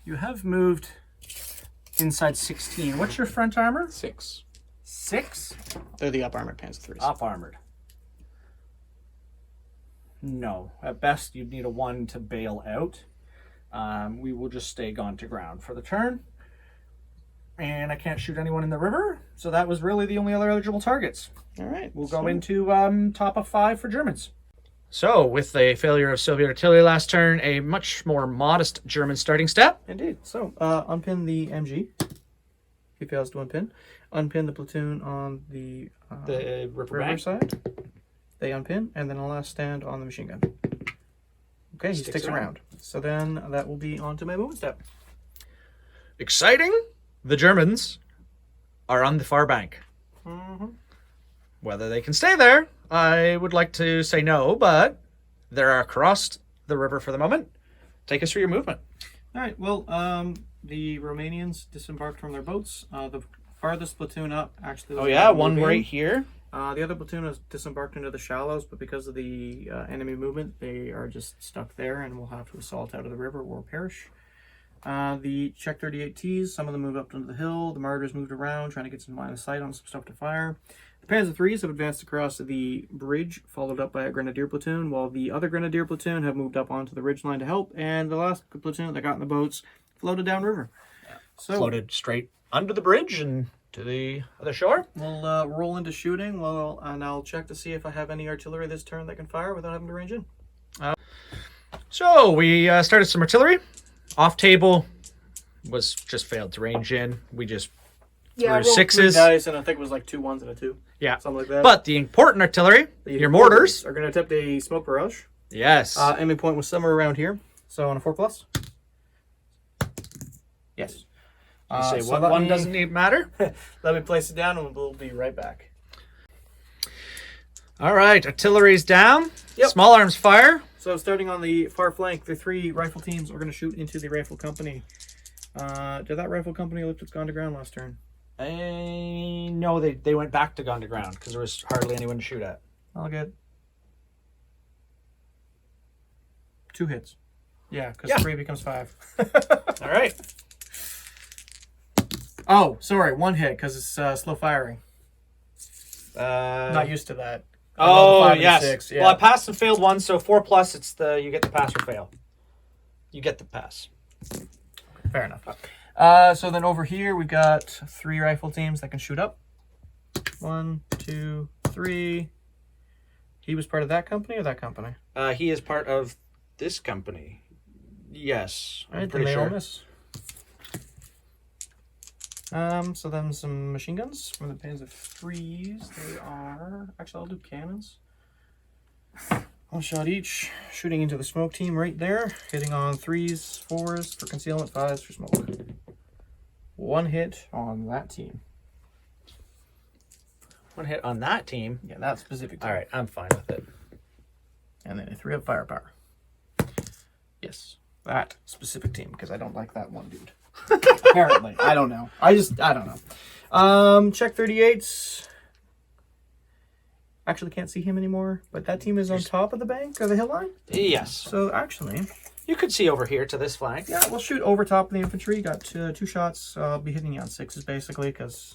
You have moved inside 16. What's your front armor? 6. 6? They're the up armored pants 3s. Up armored. No, at best you'd need a 1 to bail out. We will just stay gone to ground for the turn. And I can't shoot anyone in the river, so that was really the only other eligible targets. All right. We'll go into top of 5 for Germans. So, with the failure of Soviet artillery last turn, a much more modest German starting step. Indeed. So, unpin the MG. He fails to unpin. Unpin the platoon on the river side. They unpin, and then a last stand on the machine gun. Okay, he sticks around. So then that will be onto my movement step. Exciting! The Germans are on the far bank. Whether they can stay there, I would like to say no, but they're across the river for the moment. Take us through your movement. All right. Well, the Romanians disembarked from their boats. The farthest platoon up actually. Was one right here. The other platoon has disembarked into the shallows, but because of the enemy movement, they are just stuck there and will have to assault out of the river or perish. The Czech 38Ts, some of them moved up into the hill. The Martyrs moved around, trying to get some line of sight on some stuff to fire. The Panzer IIIs have advanced across the bridge, followed up by a Grenadier platoon, while the other Grenadier platoon have moved up onto the ridgeline to help, and the last platoon that got in the boats floated downriver. So Floated straight under the bridge and to the other shore. we'll roll into shooting, and I'll check to see if I have any artillery this turn that can fire without having to range in. So we started some artillery. Off table was just failed to range in. We just Yeah, I rolled 6s. 3 dice, and I think it was like 2 1s and a 2. Yeah. Something like that. But the important artillery, your mortars. are going to attempt a smoke barrage. Yes. Aiming point was somewhere around here. So on a 4+. Yes. You say so what let one me- doesn't even matter? Let me place it down, and we'll be right back. All right, artillery's down. Yep. Small arms fire. So starting on the far flank, the 3 rifle teams are going to shoot into the rifle company. Did that rifle company look it's gone to ground last turn? No, they went back to gone to ground because there was hardly anyone to shoot at. I'll get 2 hits. Yeah, because Yeah. 3 becomes 5. All right. Oh, sorry, 1 hit because it's slow firing. Not Not used to that. I rolled a Oh 5 and a yes. 6, yeah. Well, I passed and failed one, so 4+. It's you get the pass or fail. You get the pass. Fair enough. So then over here we've got 3 rifle teams that can shoot up. 1, 2, 3. He was part of that company or that company? He is part of this company. Yes, All I'm right, then pretty they all sure. miss. So then some machine guns from the pans of 3s. They are actually I'll do cannons. 1 shot each, shooting into the smoke team right there, hitting on 3s, 4s for concealment, 5s for smoke. 1 hit on that team. 1 hit on that team. Yeah, that specific team. All right, I'm fine with it. And then a 3 of firepower. Yes, that specific team, because I don't like that one dude. Apparently. I don't know. I don't know. Check 38s. Actually can't see him anymore, but that team is on top of the bank or the hill line. Yes. So actually, You could see over here to this flank. yeah, we'll shoot over top of the infantry. Got 2 shots. I'll be hitting you on 6s basically, because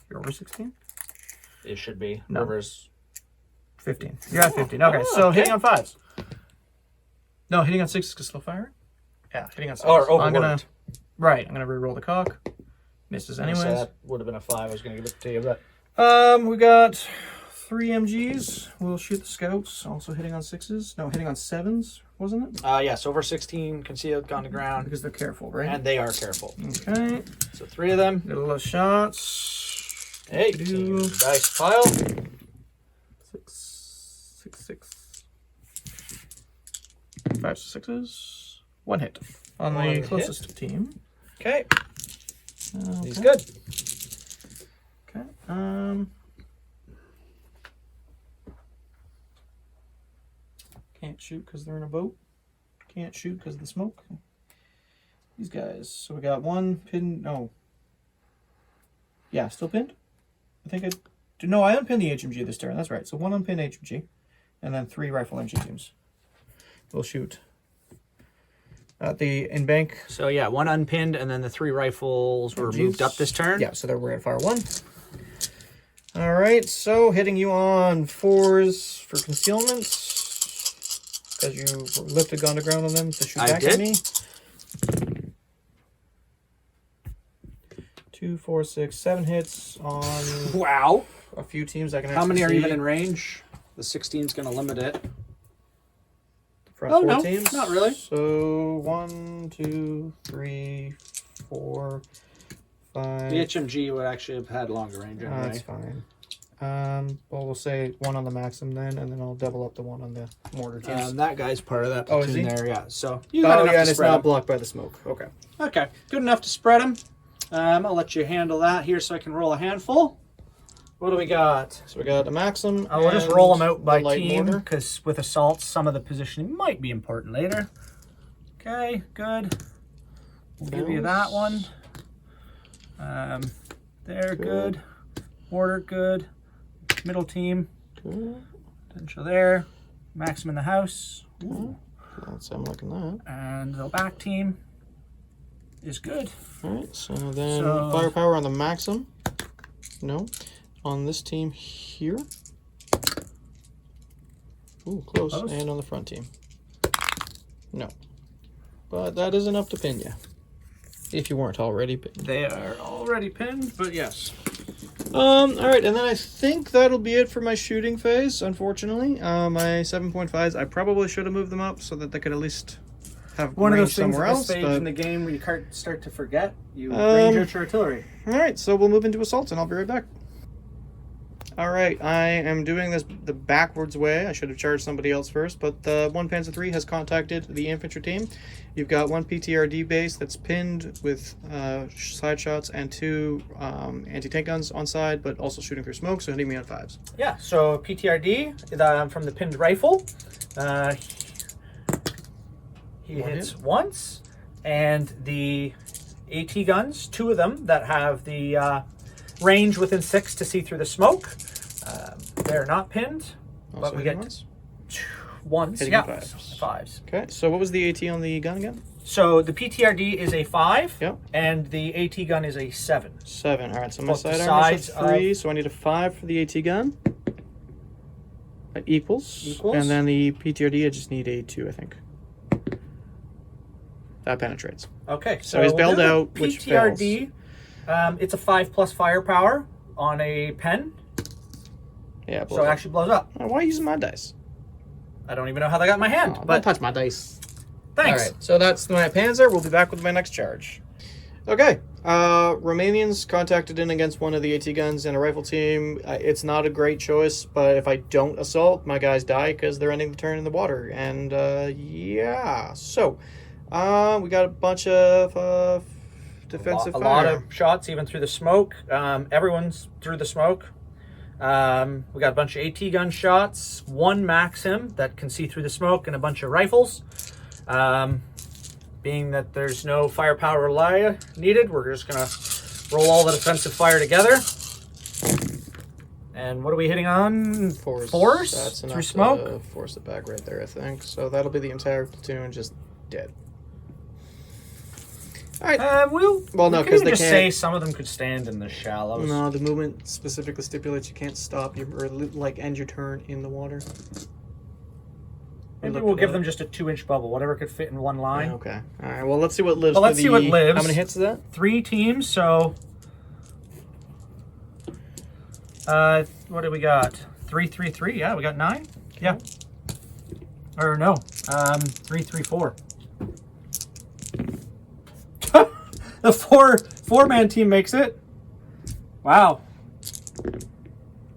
you're over 16? It should be. No. River's 15. You're at 15. Okay, so okay. hitting on 5s. No, hitting on 6s because slow fire. Yeah, hitting on 6s. Or overworked. I'm gonna re-roll the cock. Misses So anyways. that would have been a 5. I was going to give it to you, but We got 3 MGs. We'll shoot the scouts. Also hitting on 6s. No, hitting on 7s, wasn't it? yes, over 16 concealed, gone to ground, Because they're careful, right? and they are careful. Okay. So 3 of them. Get a little shots. 18 dice pile. 6, 6, 6. 5 6s. 1 hit on One the hit. closest team. Okay, Okay. he's good. Okay. Can't shoot because they're in a boat. Can't shoot because of the smoke. These guys. So we got 1 pin. No. Yeah, still pinned. I think I. No, I unpinned the HMG this turn. That's right. So 1 unpinned HMG, and then 3 rifle MG teams. We'll shoot at the in bank. So yeah, 1 unpinned, and then the 3 rifles were moved up this turn. Yeah, so we're at fire 1. All right, so hitting you on 4s for concealments. Because you lifted gun to ground on them to shoot I back did. at me. 2, 4, 6, 7 hits on Wow. a few teams I can How actually many are see. even in range? The 16 is going to limit it. Front Oh, 4 no, teams. not really. So 1, 2, 3, 4, 5. The HMG would actually have had longer range anyway. That's fine. Well, we'll say 1 on the Maxim then, and then I'll double up the 1 on the mortar teams. That guy's part of that Oh, is platoon he? there, yeah. So you got enough yeah, to and it's spread not 'em. blocked by the smoke. Okay. Okay, good enough to spread them. I'll let you handle that here so I can roll a handful. What do we got? So we got a Maxim. I'll just and roll them out by the light team, mortar. because with assaults, some of the positioning might be important later. Okay, good. We'll give you that one. There, good. Mortar, good. Middle team, Cool. potential there. Maxim in the house. Ooh. That's I'm liking that. And the back team is good. All right. So then So- firepower on the Maxim. No. On this team here. Ooh, close. Close. And on the front team. No. But that is enough to pin you. If you weren't already pinned. They are already pinned, but yes. All right, and then I think that'll be it for my shooting phase, unfortunately. My 7.5s, I probably should have moved them up so that they could at least have One of range those things somewhere at this else. stage But... in the game where you start to forget. You range out your artillery. All right, so we'll move into assault, and I'll be right back. All right, I am doing this the backwards way. I should have charged somebody else first, but the 1 Panzer III has contacted the infantry team. You've got 1 PTRD base that's pinned with side shots and 2 anti-tank guns on side, but also shooting through smoke, so hitting me on 5s. Yeah, so PTRD from the pinned rifle. He hits once, and the AT guns, 2 of them that have the range within 6 to see through the smoke. They're not pinned, Also but we get once. Hitting Yeah, 5s. 5s. Okay, so what was the AT on the gun again? So the PTRD is a 5, Yep. and the AT gun is a 7. 7. All right, so my Both the side armor is sides a 3, so I need a 5 for the AT gun. That equals. And then the PTRD, I just need a 2, I think. That penetrates. Okay, So he's bailed out, which PTRD, it's a 5+ firepower on a pen, Yeah, so it actually blows up. Why are you using my dice? I don't even know how they got in my hand, Don't but touch my dice. thanks. All right, so that's my Panzer. We'll be back with my next charge. Okay, Romanians contacted in against one of the AT guns and a rifle team. It's not a great choice, but if I don't assault, my guys die because they're ending the turn in the water. And yeah, so we got a bunch of defensive A fire. lot of shots, even through the smoke. Everyone's through the smoke. We got a bunch of AT gun shots, 1 Maxim that can see through the smoke, and a bunch of rifles. Being that there's no firepower needed, we're just going to roll all the defensive fire together. And what are we hitting on? Force? That's enough through smoke? to force it back right there, I think. So that'll be the entire platoon just dead. All right. Well, no, we could 'cause even they just can't- say some of them could stand in the shallows. No, the movement specifically stipulates you can't stop your or like end your turn in the water. Maybe we'll give them just a 2-inch bubble, whatever could fit in one line. Yeah, okay. All right. Well, let's see what lives. Well, let's see what lives. How many hits is that? 3 teams, so what do we got? 3, 3, 3. Yeah, we got 9. Yeah. Or no, 3, 3, 4. The four-man team makes it. Wow.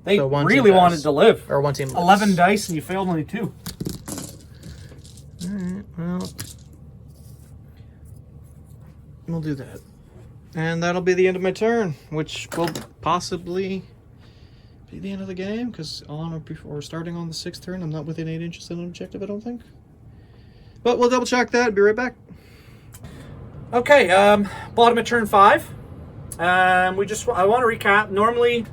They So one really team wanted dies. to live. Or one team lives. 11 dice and you failed only 2. All right. Well, we'll do that, and that'll be the end of my turn, which will possibly be the end of the game because before starting on the 6th turn, I'm not within 8 inches of an objective. I don't think. But we'll double check that. Be right back. Okay, bottom of turn 5. I want to recap. Normally,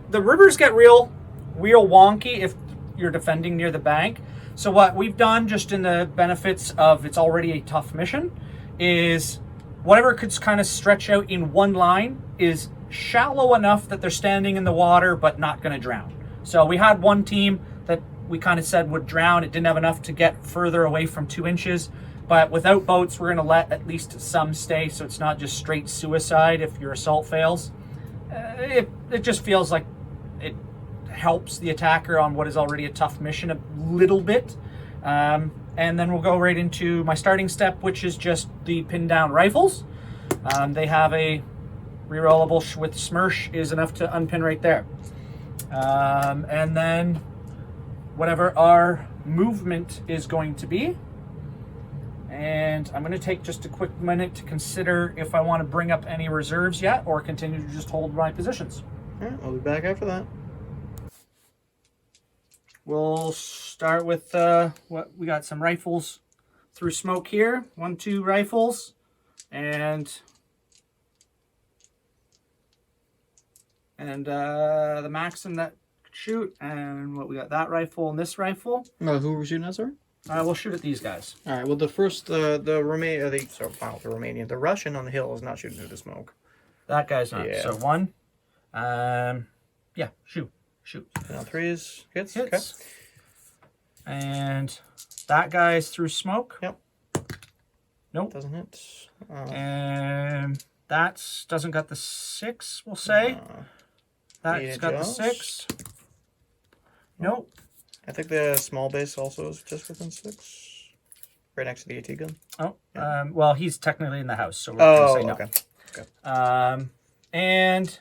the rivers get real wonky if you're defending near the bank. So what we've done, just in the benefits of it's already a tough mission, is whatever could kind of stretch out in one line is shallow enough that they're standing in the water but not going to drown. So we had one team that we kind of said would drown. It didn't have enough to get further away from 2 inches. But without boats, we're going to let at least some stay, so it's not just straight suicide if your assault fails. It just feels like it helps the attacker on what is already a tough mission a little bit. And then we'll go right into my starting step, which is just the pin down rifles. They have a rerollable with Smersh is enough to unpin right there. And then whatever our movement is going to be. And I'm going to take just a quick minute to consider if I want to bring up any reserves yet or continue to just hold my positions. All right, I'll be back after that. We'll start with what we got, some rifles through smoke here. 1, 2 rifles. And the Maxim that could shoot. And what we got, that rifle and this rifle. Who were we shooting at, sorry? We'll shoot at these guys. All right. Well, the Russian on the hill is not shooting through the smoke. That guy's not. Yeah. So 1. Yeah, shoot. Now 3s hits. Hits. Okay. And that guy's through smoke. Yep. Nope. Doesn't hit. And that doesn't got the 6, we'll say. That's got the 6. Nope. I think the small base also is just within 6. right next to the AT gun. Oh, well, he's technically in the house, so we're Oh, going to say no. okay. And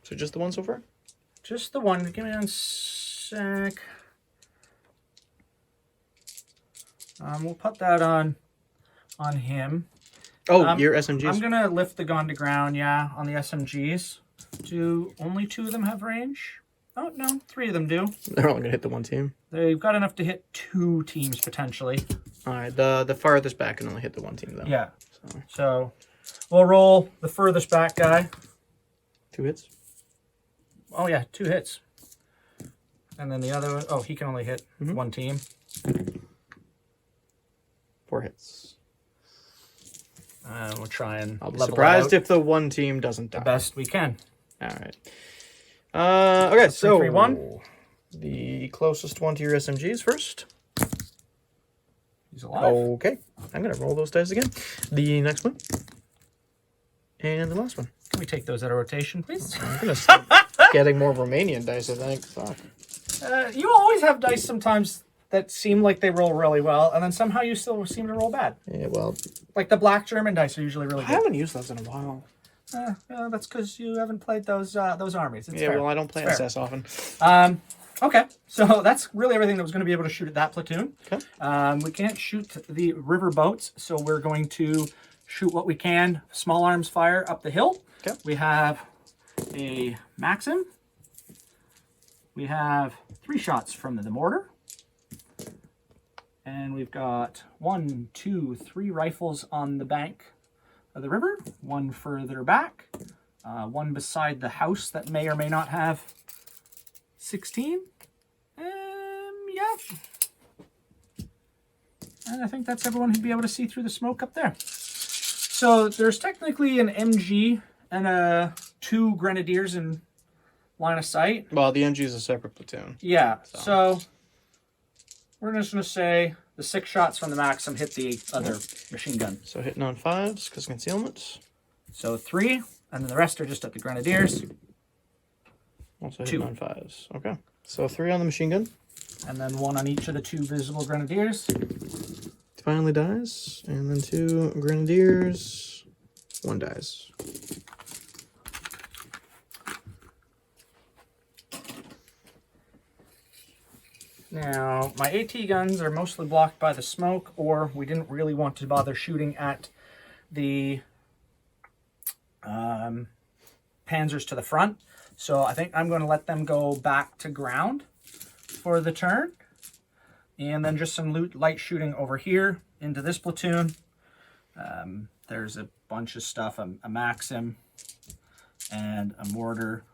So just the one so far? just the one. Give me one sec. We'll put that on him. Oh, your SMGs? I'm going to lift the gun to ground, yeah, on the SMGs. Do only 2 of them have range? Oh, no, 3 of them do. They're only going to hit the one team. They've got enough to hit 2 teams, potentially. All right, the farthest back can only hit the one team, though. Yeah. So we'll roll the furthest back guy. 2 hits? Oh, yeah, 2 hits. And then the other one, oh, he can only hit 1 team. 4 hits. We'll try and I'll be level surprised it out if the one team doesn't die. the best we can. All right. Okay, so 3-3-1. The closest one to your SMGs first. He's alive. Okay, I'm gonna roll those dice again. The next one, and the last one. Can we take those out of rotation, please? I'm gonna start getting more Romanian dice, I think. Fuck. You always have dice sometimes that seem like they roll really well, and then somehow you still seem to roll bad. Yeah, well, Like the black German dice are usually really I good. haven't used those in a while. That's because you haven't played those armies. It's Yeah, fair. well, I don't play It's fair. SS often. Okay, so that's really everything that was going to be able to shoot at that platoon. Okay. We can't shoot the river boats, so we're going to shoot what we can. Small arms fire up the hill. Okay. We have a Maxim. We have 3 shots from the mortar. And we've got 1, 2, 3 rifles on the bank of the river. 1 further back. 1 beside the house that may or may not have 16. Yeah. And I think that's everyone who'd be able to see through the smoke up there. So there's technically an MG and 2 grenadiers in line of sight. Well, the MG is a separate platoon. Yeah, so we're just going to say the 6 shots from the Maxim hit the other machine gun. So hitting on 5s because concealment. So 3, and then the rest are just at the grenadiers. Also hitting on 5s. Okay. So 3 on the machine gun. And then 1 on each of the 2 visible grenadiers. Finally dies. And then 2 grenadiers. 1 dies. Now, my AT guns are mostly blocked by the smoke, or we didn't really want to bother shooting at the panzers to the front. So I think I'm going to let them go back to ground for the turn. And then just some light shooting over here into this platoon. There's a bunch of stuff, a Maxim and a mortar.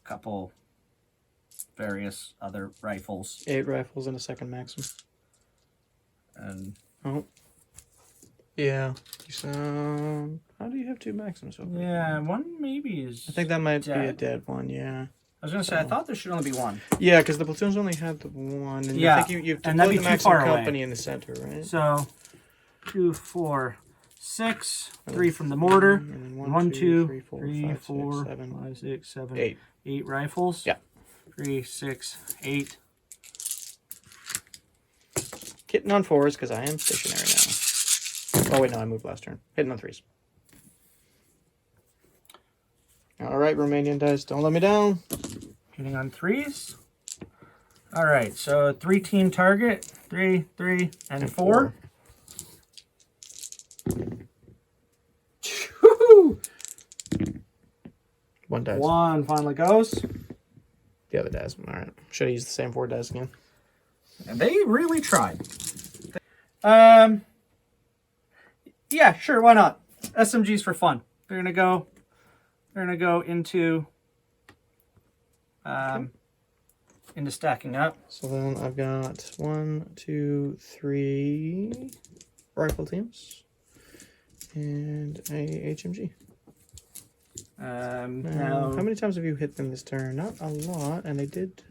Couple various other rifles. 8 rifles and a second Maxim. And oh. Yeah. How do you have 2 Maxims over yeah, 1 maybe is I think that might be a dead. dead one, yeah. I was going to say, I thought there should only be 1. Yeah, because the platoons only had the 1. And Yeah, I think you've and that'd deployed be the too Maxim far away. company in the center, right? So, 2, 4, 6, 3 from the mortar. And then 1, 2, 3, 3, 5, 4, 6, 7, 5, 6, 7, 8. 8 rifles. Yeah. 3, 6, 8. Hitting on 4s because I am stationary now. Oh wait, no, I moved last turn. Hitting on 3s. All right, Romanian dice, don't let me down. Hitting on 3s. All right, so 3-team target. 3, 3, and 4. Woo-hoo! 1 dice. 1 finally goes. The other dice. All right. Should have used the same 4 dice again. And they really tried. Yeah, sure, why not? SMGs for fun. They're gonna go into into stacking up. So then I've got 1, 2, 3 rifle teams and a HMG. Now How many times have you hit them this turn? Not a lot, and they did.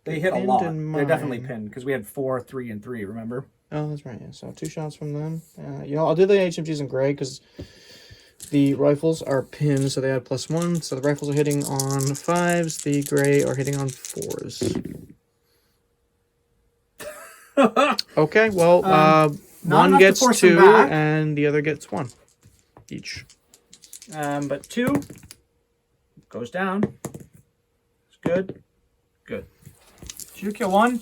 they hit a pinned lot. in They're definitely mine. pinned because we had 4, 3, and 3. Remember? Oh, that's right. Yeah. So 2 shots from them. I'll do the HMGs in gray because the rifles are pinned, so they have +1. So the rifles are hitting on 5s. The gray are hitting on 4s. Okay, well, not one enough to gets force them 2 back. and the other gets 1 each. But 2 goes down. It's good. Good. Did you kill 1?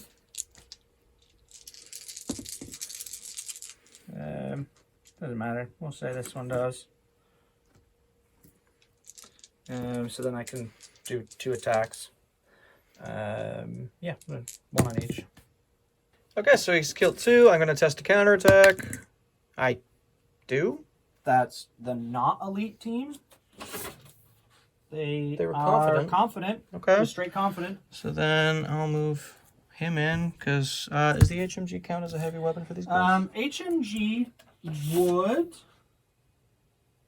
Doesn't matter. We'll say this one does. So then I can do 2 attacks. Yeah, 1 on each. Okay, so he's killed 2. I'm going to test a counterattack. I do. That's the not elite team. They were are confident. confident. Okay. Just straight confident. So then I'll move him in, because does the HMG count as a heavy weapon for these guys? HMG would,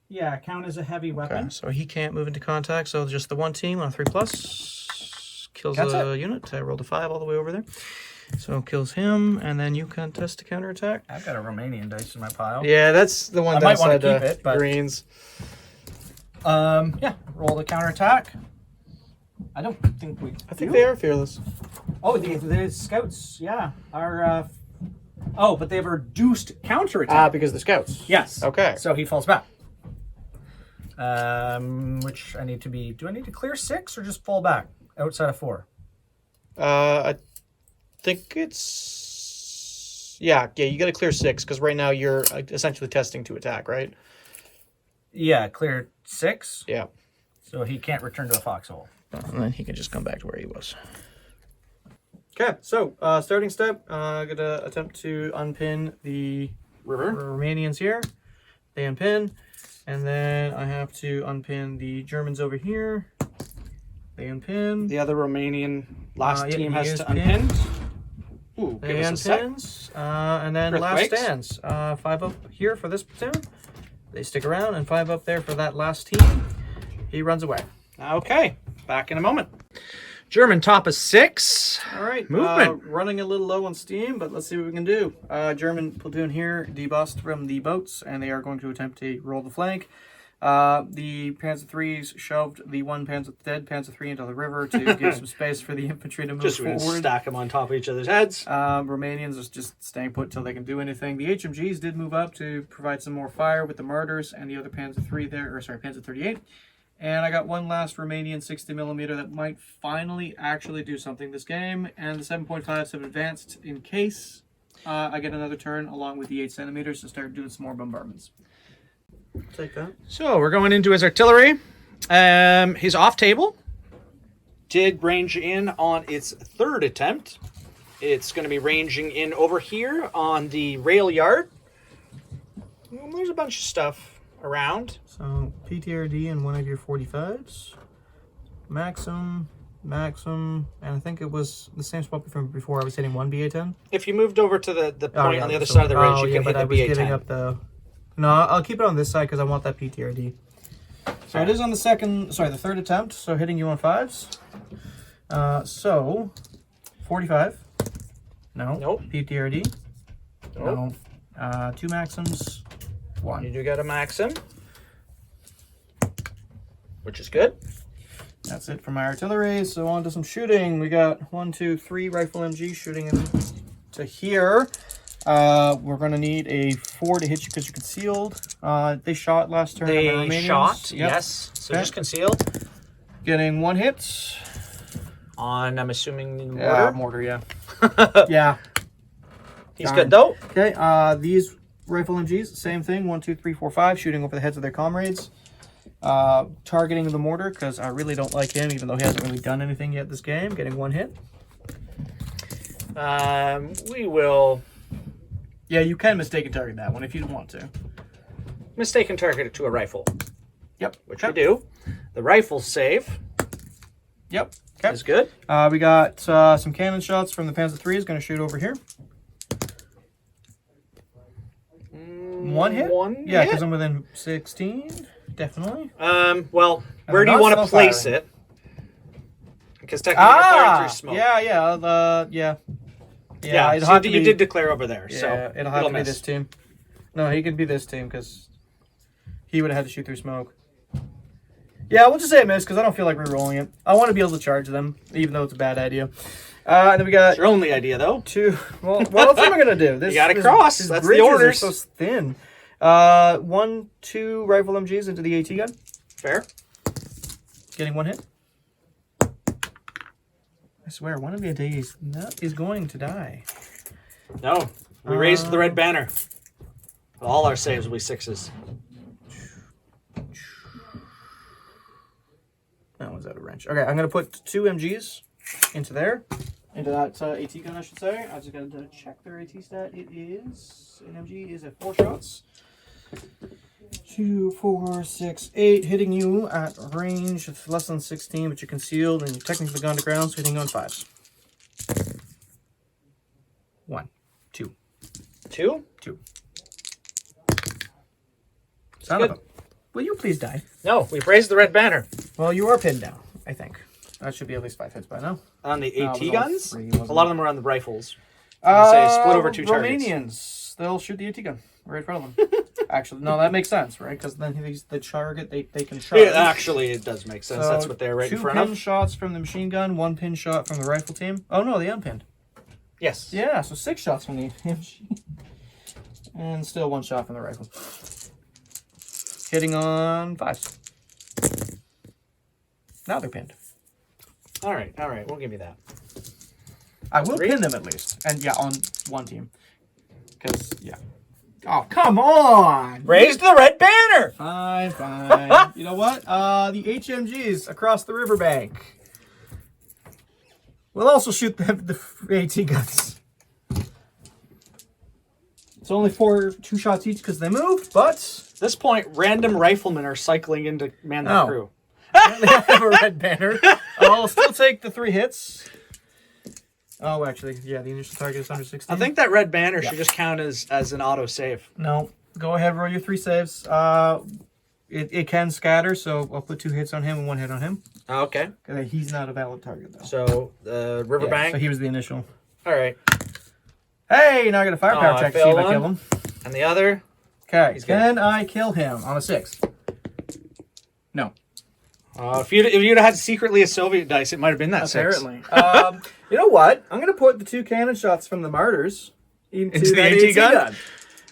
yeah, count as a heavy weapon. Okay, so he can't move into contact, so just the 1 team on a 3+. Kills That's a unit. I rolled a 5 all the way over there. So kills him, and then you can test a counterattack. I've got a Romanian dice in my pile. Yeah, that's the one I that might wanna said keep it, but- greens. Yeah, roll the counterattack. I don't think we. I think they are fearless. Oh, the scouts, yeah, are. Oh, but they have a reduced counterattack. Ah, because the scouts. Yes. Okay. So he falls back. Which I need to be. Do I need to clear 6 or just fall back outside of 4? I think it's... Yeah, you got to clear 6, because right now you're essentially testing to attack, right? Yeah, clear 6. Yeah. So he can't return to a foxhole. And then he can just come back to where he was. Okay, so starting step, I'm going to attempt to unpin the Romanians here. They unpin. And then I have to unpin the Germans over here. They unpin. The other Romanian last Yeah, team he has is to unpin. pinned. Ooh, They give us a sec. unpins. And then last Earthquakes. stands. 5 up here for this platoon. They stick around, and 5 up there for that last team. He runs away. Okay, back in a moment. German top of 6. All right, Movement. running a little low on steam, but let's see what we can do. German platoon here, debussed from the boats, and they are going to attempt to roll the flank. The Panzer IIIs shoved the one dead Panzer III into the river to give some space for the infantry to move Just forward. stack them on top of each other's heads. Romanians are just staying put until they can do anything. The HMGs did move up to provide some more fire with the Martyrs and the other Panzer III there, or sorry, Panzer 38. And I got one last Romanian 60mm that might finally actually do something this game. And the 7.5s have advanced in case I get another turn along with the 8cm to start doing some more bombardments. Take that. So we're going into his artillery. His off table did range in on its 3rd attempt. It's going to be ranging in over here on the rail yard. Well, there's a bunch of stuff around. So PTRD and one of your 45s. Maxim, and I think it was the same spot from before. I was hitting one BA-10. If you moved over to the point yeah, on the other so- side of the ridge, you can but hit I the was BA-10. giving up the... No, I'll keep it on this side because I want that PTRD. So it is on the 3rd attempt, so hitting you on 5s. So, 45. No. Nope. PTRD. Nope. No. 2 Maxims. 1. You do got a Maxim, which is good. That's it for my artillery. So on to some shooting. We got 1, 2, 3 rifle MG shooting into here. We're going to need a 4 to hit you because you're concealed. They shot last turn. They on the Romanians. shot, Yep. yes. So Okay. just concealed. Getting 1 hit. On, I'm assuming, the mortar. Mortar, yeah. Yeah. He's Darn. good, though. Okay, these rifle MGs, same thing. 1, 2, 3, 4, 5, shooting over the heads of their comrades. Targeting the mortar, because I really don't like him, even though he hasn't really done anything yet this game. Getting 1 hit. We will Yeah, you can mistaken target that one if you want to. mistaken target it to a rifle, Yep. which we do. The rifle save Yep. Okay. is good. We got some cannon shots from the Panzer III is going to shoot over here. 1 hit? One Yeah, hit. because I'm within 16. Definitely. Well, And where do they're you want to not place self-firing. it? Because technically you're firing through smoke. Yeah. Yeah, It'll so have to you be, did declare over there, yeah, so it'll have to be miss. this team. No, he could be this team because he would have had to shoot through smoke. Yeah, we'll just say it missed because I don't feel like re-rolling it. I want to be able to charge them, even though it's a bad idea. And then we got It's your only idea, though. 2. Well, what else am I gonna do? You gotta cross. These That's the bridges are orders. so thin. 1, 2 rifle MGs into the AT gun. Fair. Getting 1 hit. I swear, one of the days that is going to die. No. We raised the red banner. All our saves will be 6s. That one's out of range. Okay, I'm gonna put 2 MGs into there. Into that AT gun, I should say. I just gotta check their AT stat. It is, an MG is at 4 shots. 2, 4, 6, 8, hitting you at range of less than 16, but you're concealed and you're technically gone to ground, so hitting you on 5s. 1, 2, 2? 2. Son of a... Will you please die? No, we've raised the red banner. Well, you are pinned down, I think. That should be at least 5 hits by now. On the No, AT it was guns? only 3, wasn't A lot it? of them are on the rifles. Say split over 2 targets. Romanians, they'll shoot the AT gun right in front of them. Actually, no, that makes sense, right? Because then the target, they can charge. Yeah, actually, it does make sense. So That's what they're right in front 2 of. pin shots from the machine gun, 1 pin shot from the rifle team. Oh no, they unpinned. Yes. Yeah, so 6 shots from the MG. And still 1 shot from the rifle. Hitting on 5s. Now they're pinned. All right. We'll give you that. I will 3? pin them at least. And yeah, on 1 team. Because, yeah. Oh, come on! Raise the red banner! Fine. You know what? The HMGs across the riverbank. We'll also shoot the AT guns. It's only 2 shots each because they move, but... At this point, random riflemen are cycling in to man the Oh. crew. they have a red banner. I'll still take the 3 hits. Oh, actually, yeah, the initial target is under 16. I think that red banner should just count as an auto save. No, go ahead, roll your 3 saves. It can scatter, so I'll put 2 hits on him and 1 hit on him. Okay. He's not a valid target, though. So, riverbank. So he was the initial. All right. Hey, now I got a firepower check to see if I kill him. And the other? Okay, can I kill him on a 6? No. If you'd have had secretly a Soviet dice, it might have been that 6. Apparently. You know what? I'm going to put the 2 cannon shots from the Martyrs into the that AT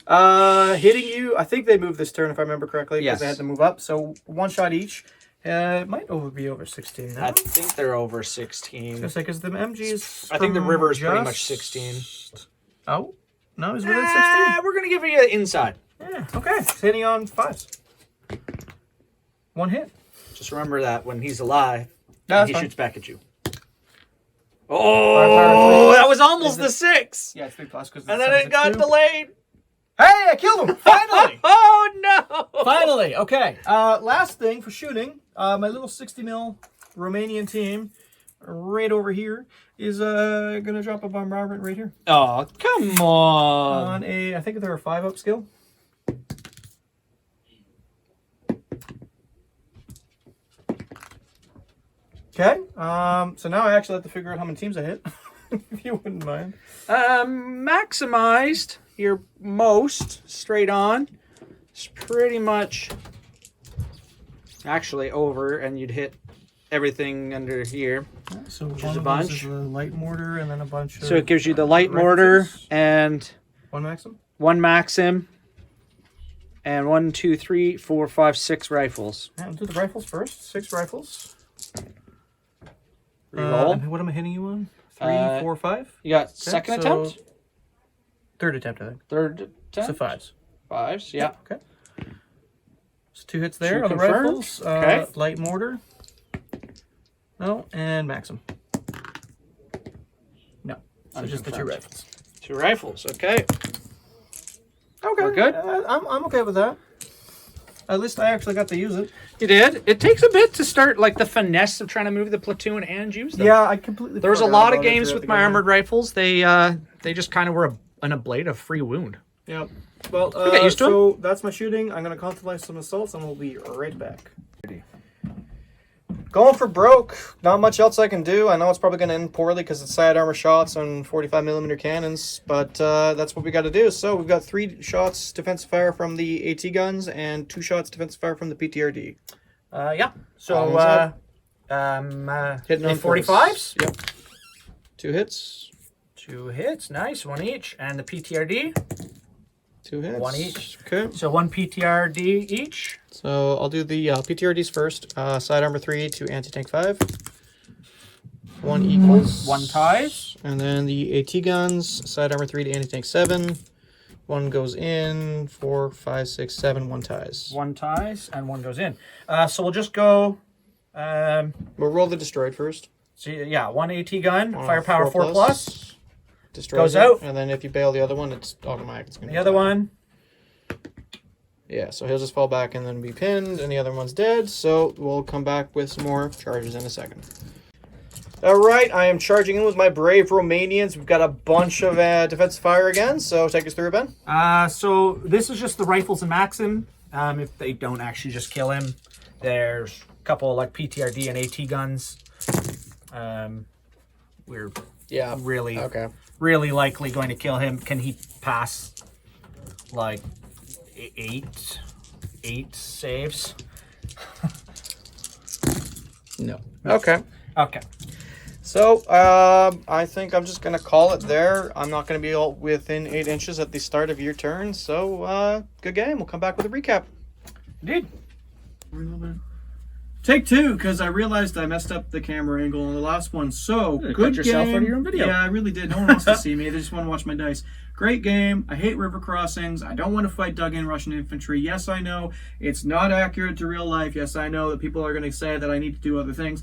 gun? Hitting you, I think they moved this turn if I remember correctly, because Yes. they had to move up. So 1 shot each. It might be over 16 now. I think they're over 16. Just because the MGs. I think the river is pretty just- much 16. Oh, no, he's within 16. We're going to give you inside. Yeah, okay. It's hitting on 5s. 1 hit. Just remember that when he's alive, That's he fine. shoots back at you. Firepower 3. That was almost the 6. Yeah, it's 3 plus because. And then it got delayed. Hey, I killed him! Finally! Oh, no. Finally, okay. Last thing for shooting, my little 60 mil Romanian team, right over here, is gonna drop a bombardment right here Oh, come on. on a. I think they're a 5-up skill. Okay. So now I actually have to figure out how many teams I hit, if you wouldn't mind. Maximized your most straight on. It's pretty much actually over, and you'd hit everything under here. So Which one is a of those bunch. is a light mortar, and then a bunch of. So it gives you the light mortar rifles. and 1 maxim. 1 Maxim and 1, 2, 3, 4, 5, 6 rifles. Yeah, I'll do the rifles first. 6 rifles. Reroll. And what am I hitting you on? 3, 4, 5. You got second so- attempt, 3rd attempt, I think. third attempt, So 5s. 5s. Yeah. Okay. So 2 hits there 2 on the confirmed. rifles. Okay. Light mortar. No, and maxim. No. So just the 2 Unconfirmed. rifles. 2 rifles. Okay. Okay. We're good? I'm okay with that. At least I actually got to use it. You did. It takes a bit to start, like the finesse of trying to move the platoon and use them. Yeah, I completely. There was a forgot lot of about it games at with the my beginning. armored rifles. They just kind of were an ablative free wound. Yep. Well, get used to so that's my shooting. I'm going to contemplate some assaults, and we'll be right back. Going for broke. Not much else I can do. I know it's probably going to end poorly because it's side armor shots and 45mm cannons, but that's what we got to do. So we've got 3 shots defensive fire from the AT guns and 2 shots defensive fire from the PTRD. Yeah. So, Hitting hitting on on 45s. Yep. 2 hits. 2 hits. Nice. 1 each. And the PTRD. 2 hits. 1 each. Okay. So 1 PTRD each. So I'll do the PTRDs first. Side armor 3 to anti-tank 5. 1 equals. 1 ties. And then the AT guns, side armor 3 to anti-tank 7. 1 goes in, 4, 5, 6, 7, 1 ties. 1 ties, and 1 goes in. So we'll just go... We'll roll the destroyed first. So yeah, 1 AT gun, firepower 4 plus. Destroys Goes it, out. And then if you bail the other one, it's automatic. It's gonna The other one. Yeah, so he'll just fall back and then be pinned, and the other one's dead. So we'll come back with some more charges in a second. All right, I am charging in with my brave Romanians. We've got a bunch of defensive fire again, so take us through, Ben. So this is just the rifles and Maxim. If they don't actually just kill him, there's a couple like PTRD and AT guns. We're really likely going to kill him. Can he pass like 8 saves? No. Okay. Okay. So, I think I'm just going to call it there. I'm not going to be all within 8 inches at the start of your turn. So, good game. We'll come back with a recap. Indeed. Take 2, because I realized I messed up the camera angle on the last one. So, You good cut yourself game. out of your own video. Yeah, I really did. No one wants to see me. They just want to watch my dice. Great game. I hate river crossings. I don't want to fight dug-in Russian infantry. Yes, I know it's not accurate to real life. Yes, I know that people are going to say that I need to do other things.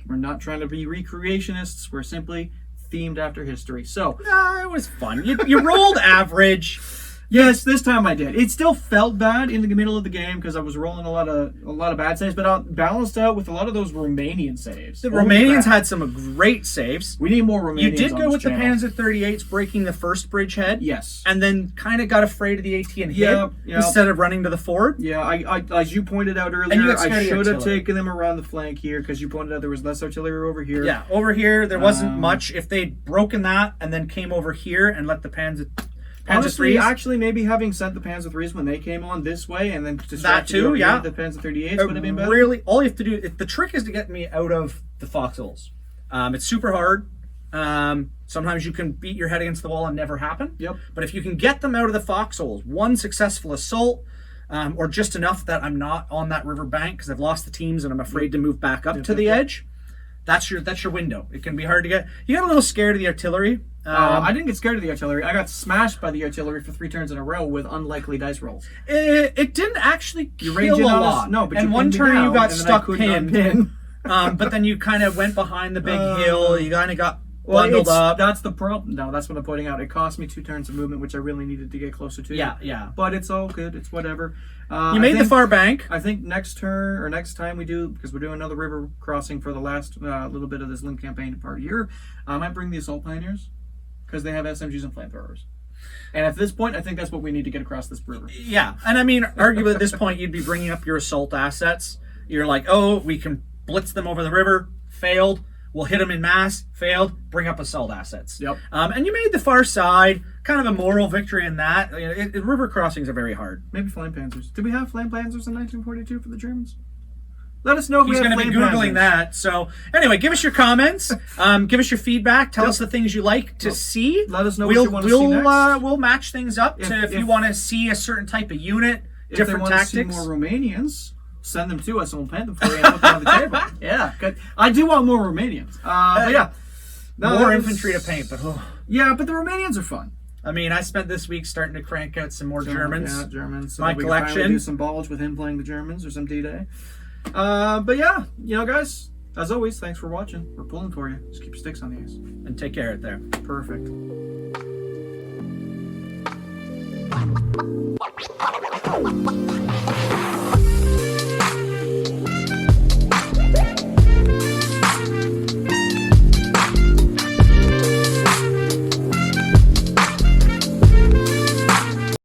We're not trying to be recreationists. We're simply themed after history. So, It was fun. You rolled average. yes, this time I did. It still felt bad in the middle of the game because I was rolling a lot of bad saves, but I balanced out with a lot of those Romanian saves. The Romanians had some great saves. We need more Romanians. You did on go this with the channel. Panzer 38s, breaking the first bridgehead. Yes. And then kind of got afraid of the AT and hit Yeah. instead of running to the ford. Yeah, I as you pointed out And you earlier, got scared I of the should have artillery. taken them around the flank here because you pointed out there was less artillery over here. Yeah, over here there wasn't much. If they'd broken that and then came over here and let the Panzer Honestly, 3s, actually, maybe having sent the Panzer 3s when they came on this way and then distracted too, you over here yeah. with the Panzer 38s would have been better. really, all you have to do, the trick is to get me out of the foxholes. It's super hard. Sometimes you can beat your head against the wall and never happen. Yep. But if you can get them out of the foxholes, one successful assault, or just enough that I'm not on that river bank because I've lost the teams and I'm afraid to move back up to the edge. That's your window. It can be hard to get. You got a little scared of the artillery. I didn't get scared of the artillery. I got smashed by the artillery for 3 turns in a row with unlikely dice rolls. It didn't actually kill ranged a in on us- lot. no, but and you one pinned me turn down, you got and then I stuck couldn't pinned. unpin. But then you kind of went behind the big hill. You kind of got bundled up. That's the problem. No, that's what I'm pointing out. It cost me 2 turns of movement, which I really needed to get closer to. Yeah. But it's all good. It's whatever. You made the far bank. I think next turn or next time we do, because we're doing another river crossing for the last little bit of this Limb campaign part here, I might bring the assault pioneers because they have SMGs and flamethrowers. And at this point, I think that's what we need to get across this river. Yeah, and I mean, arguably at this point, you'd be bringing up your assault assets. You're like, oh, we can blitz them over the river. Failed. We'll hit them in mass. Failed. Bring up assault assets. Yep. And you made the far side. Kind of a moral victory in that. River crossings are very hard. Maybe flame panzers. Did we have flame panzers in 1942 for the Germans? Let us know if He's we have going to be flame Googling panzers. that. So anyway, give us your comments. Give us your feedback. Tell us the things you like to see. Let us know what you want to see next. We'll match things up if you want to see a certain type of unit, If different they want tactics. to see more Romanians, send them to us and we'll paint them for you and put them on the table. Yeah, good. I do want more Romanians. But yeah. No, More that was- infantry to paint, but Yeah, but the Romanians are fun. I mean, I spent this week starting to crank out some more Germans. Yeah, Germans. So My that we can finally collection. do some bulge with him playing the Germans or some D-Day. But yeah, guys, as always, thanks for watching. We're pulling for you. Just keep your sticks on the ice. And take care out there. Perfect.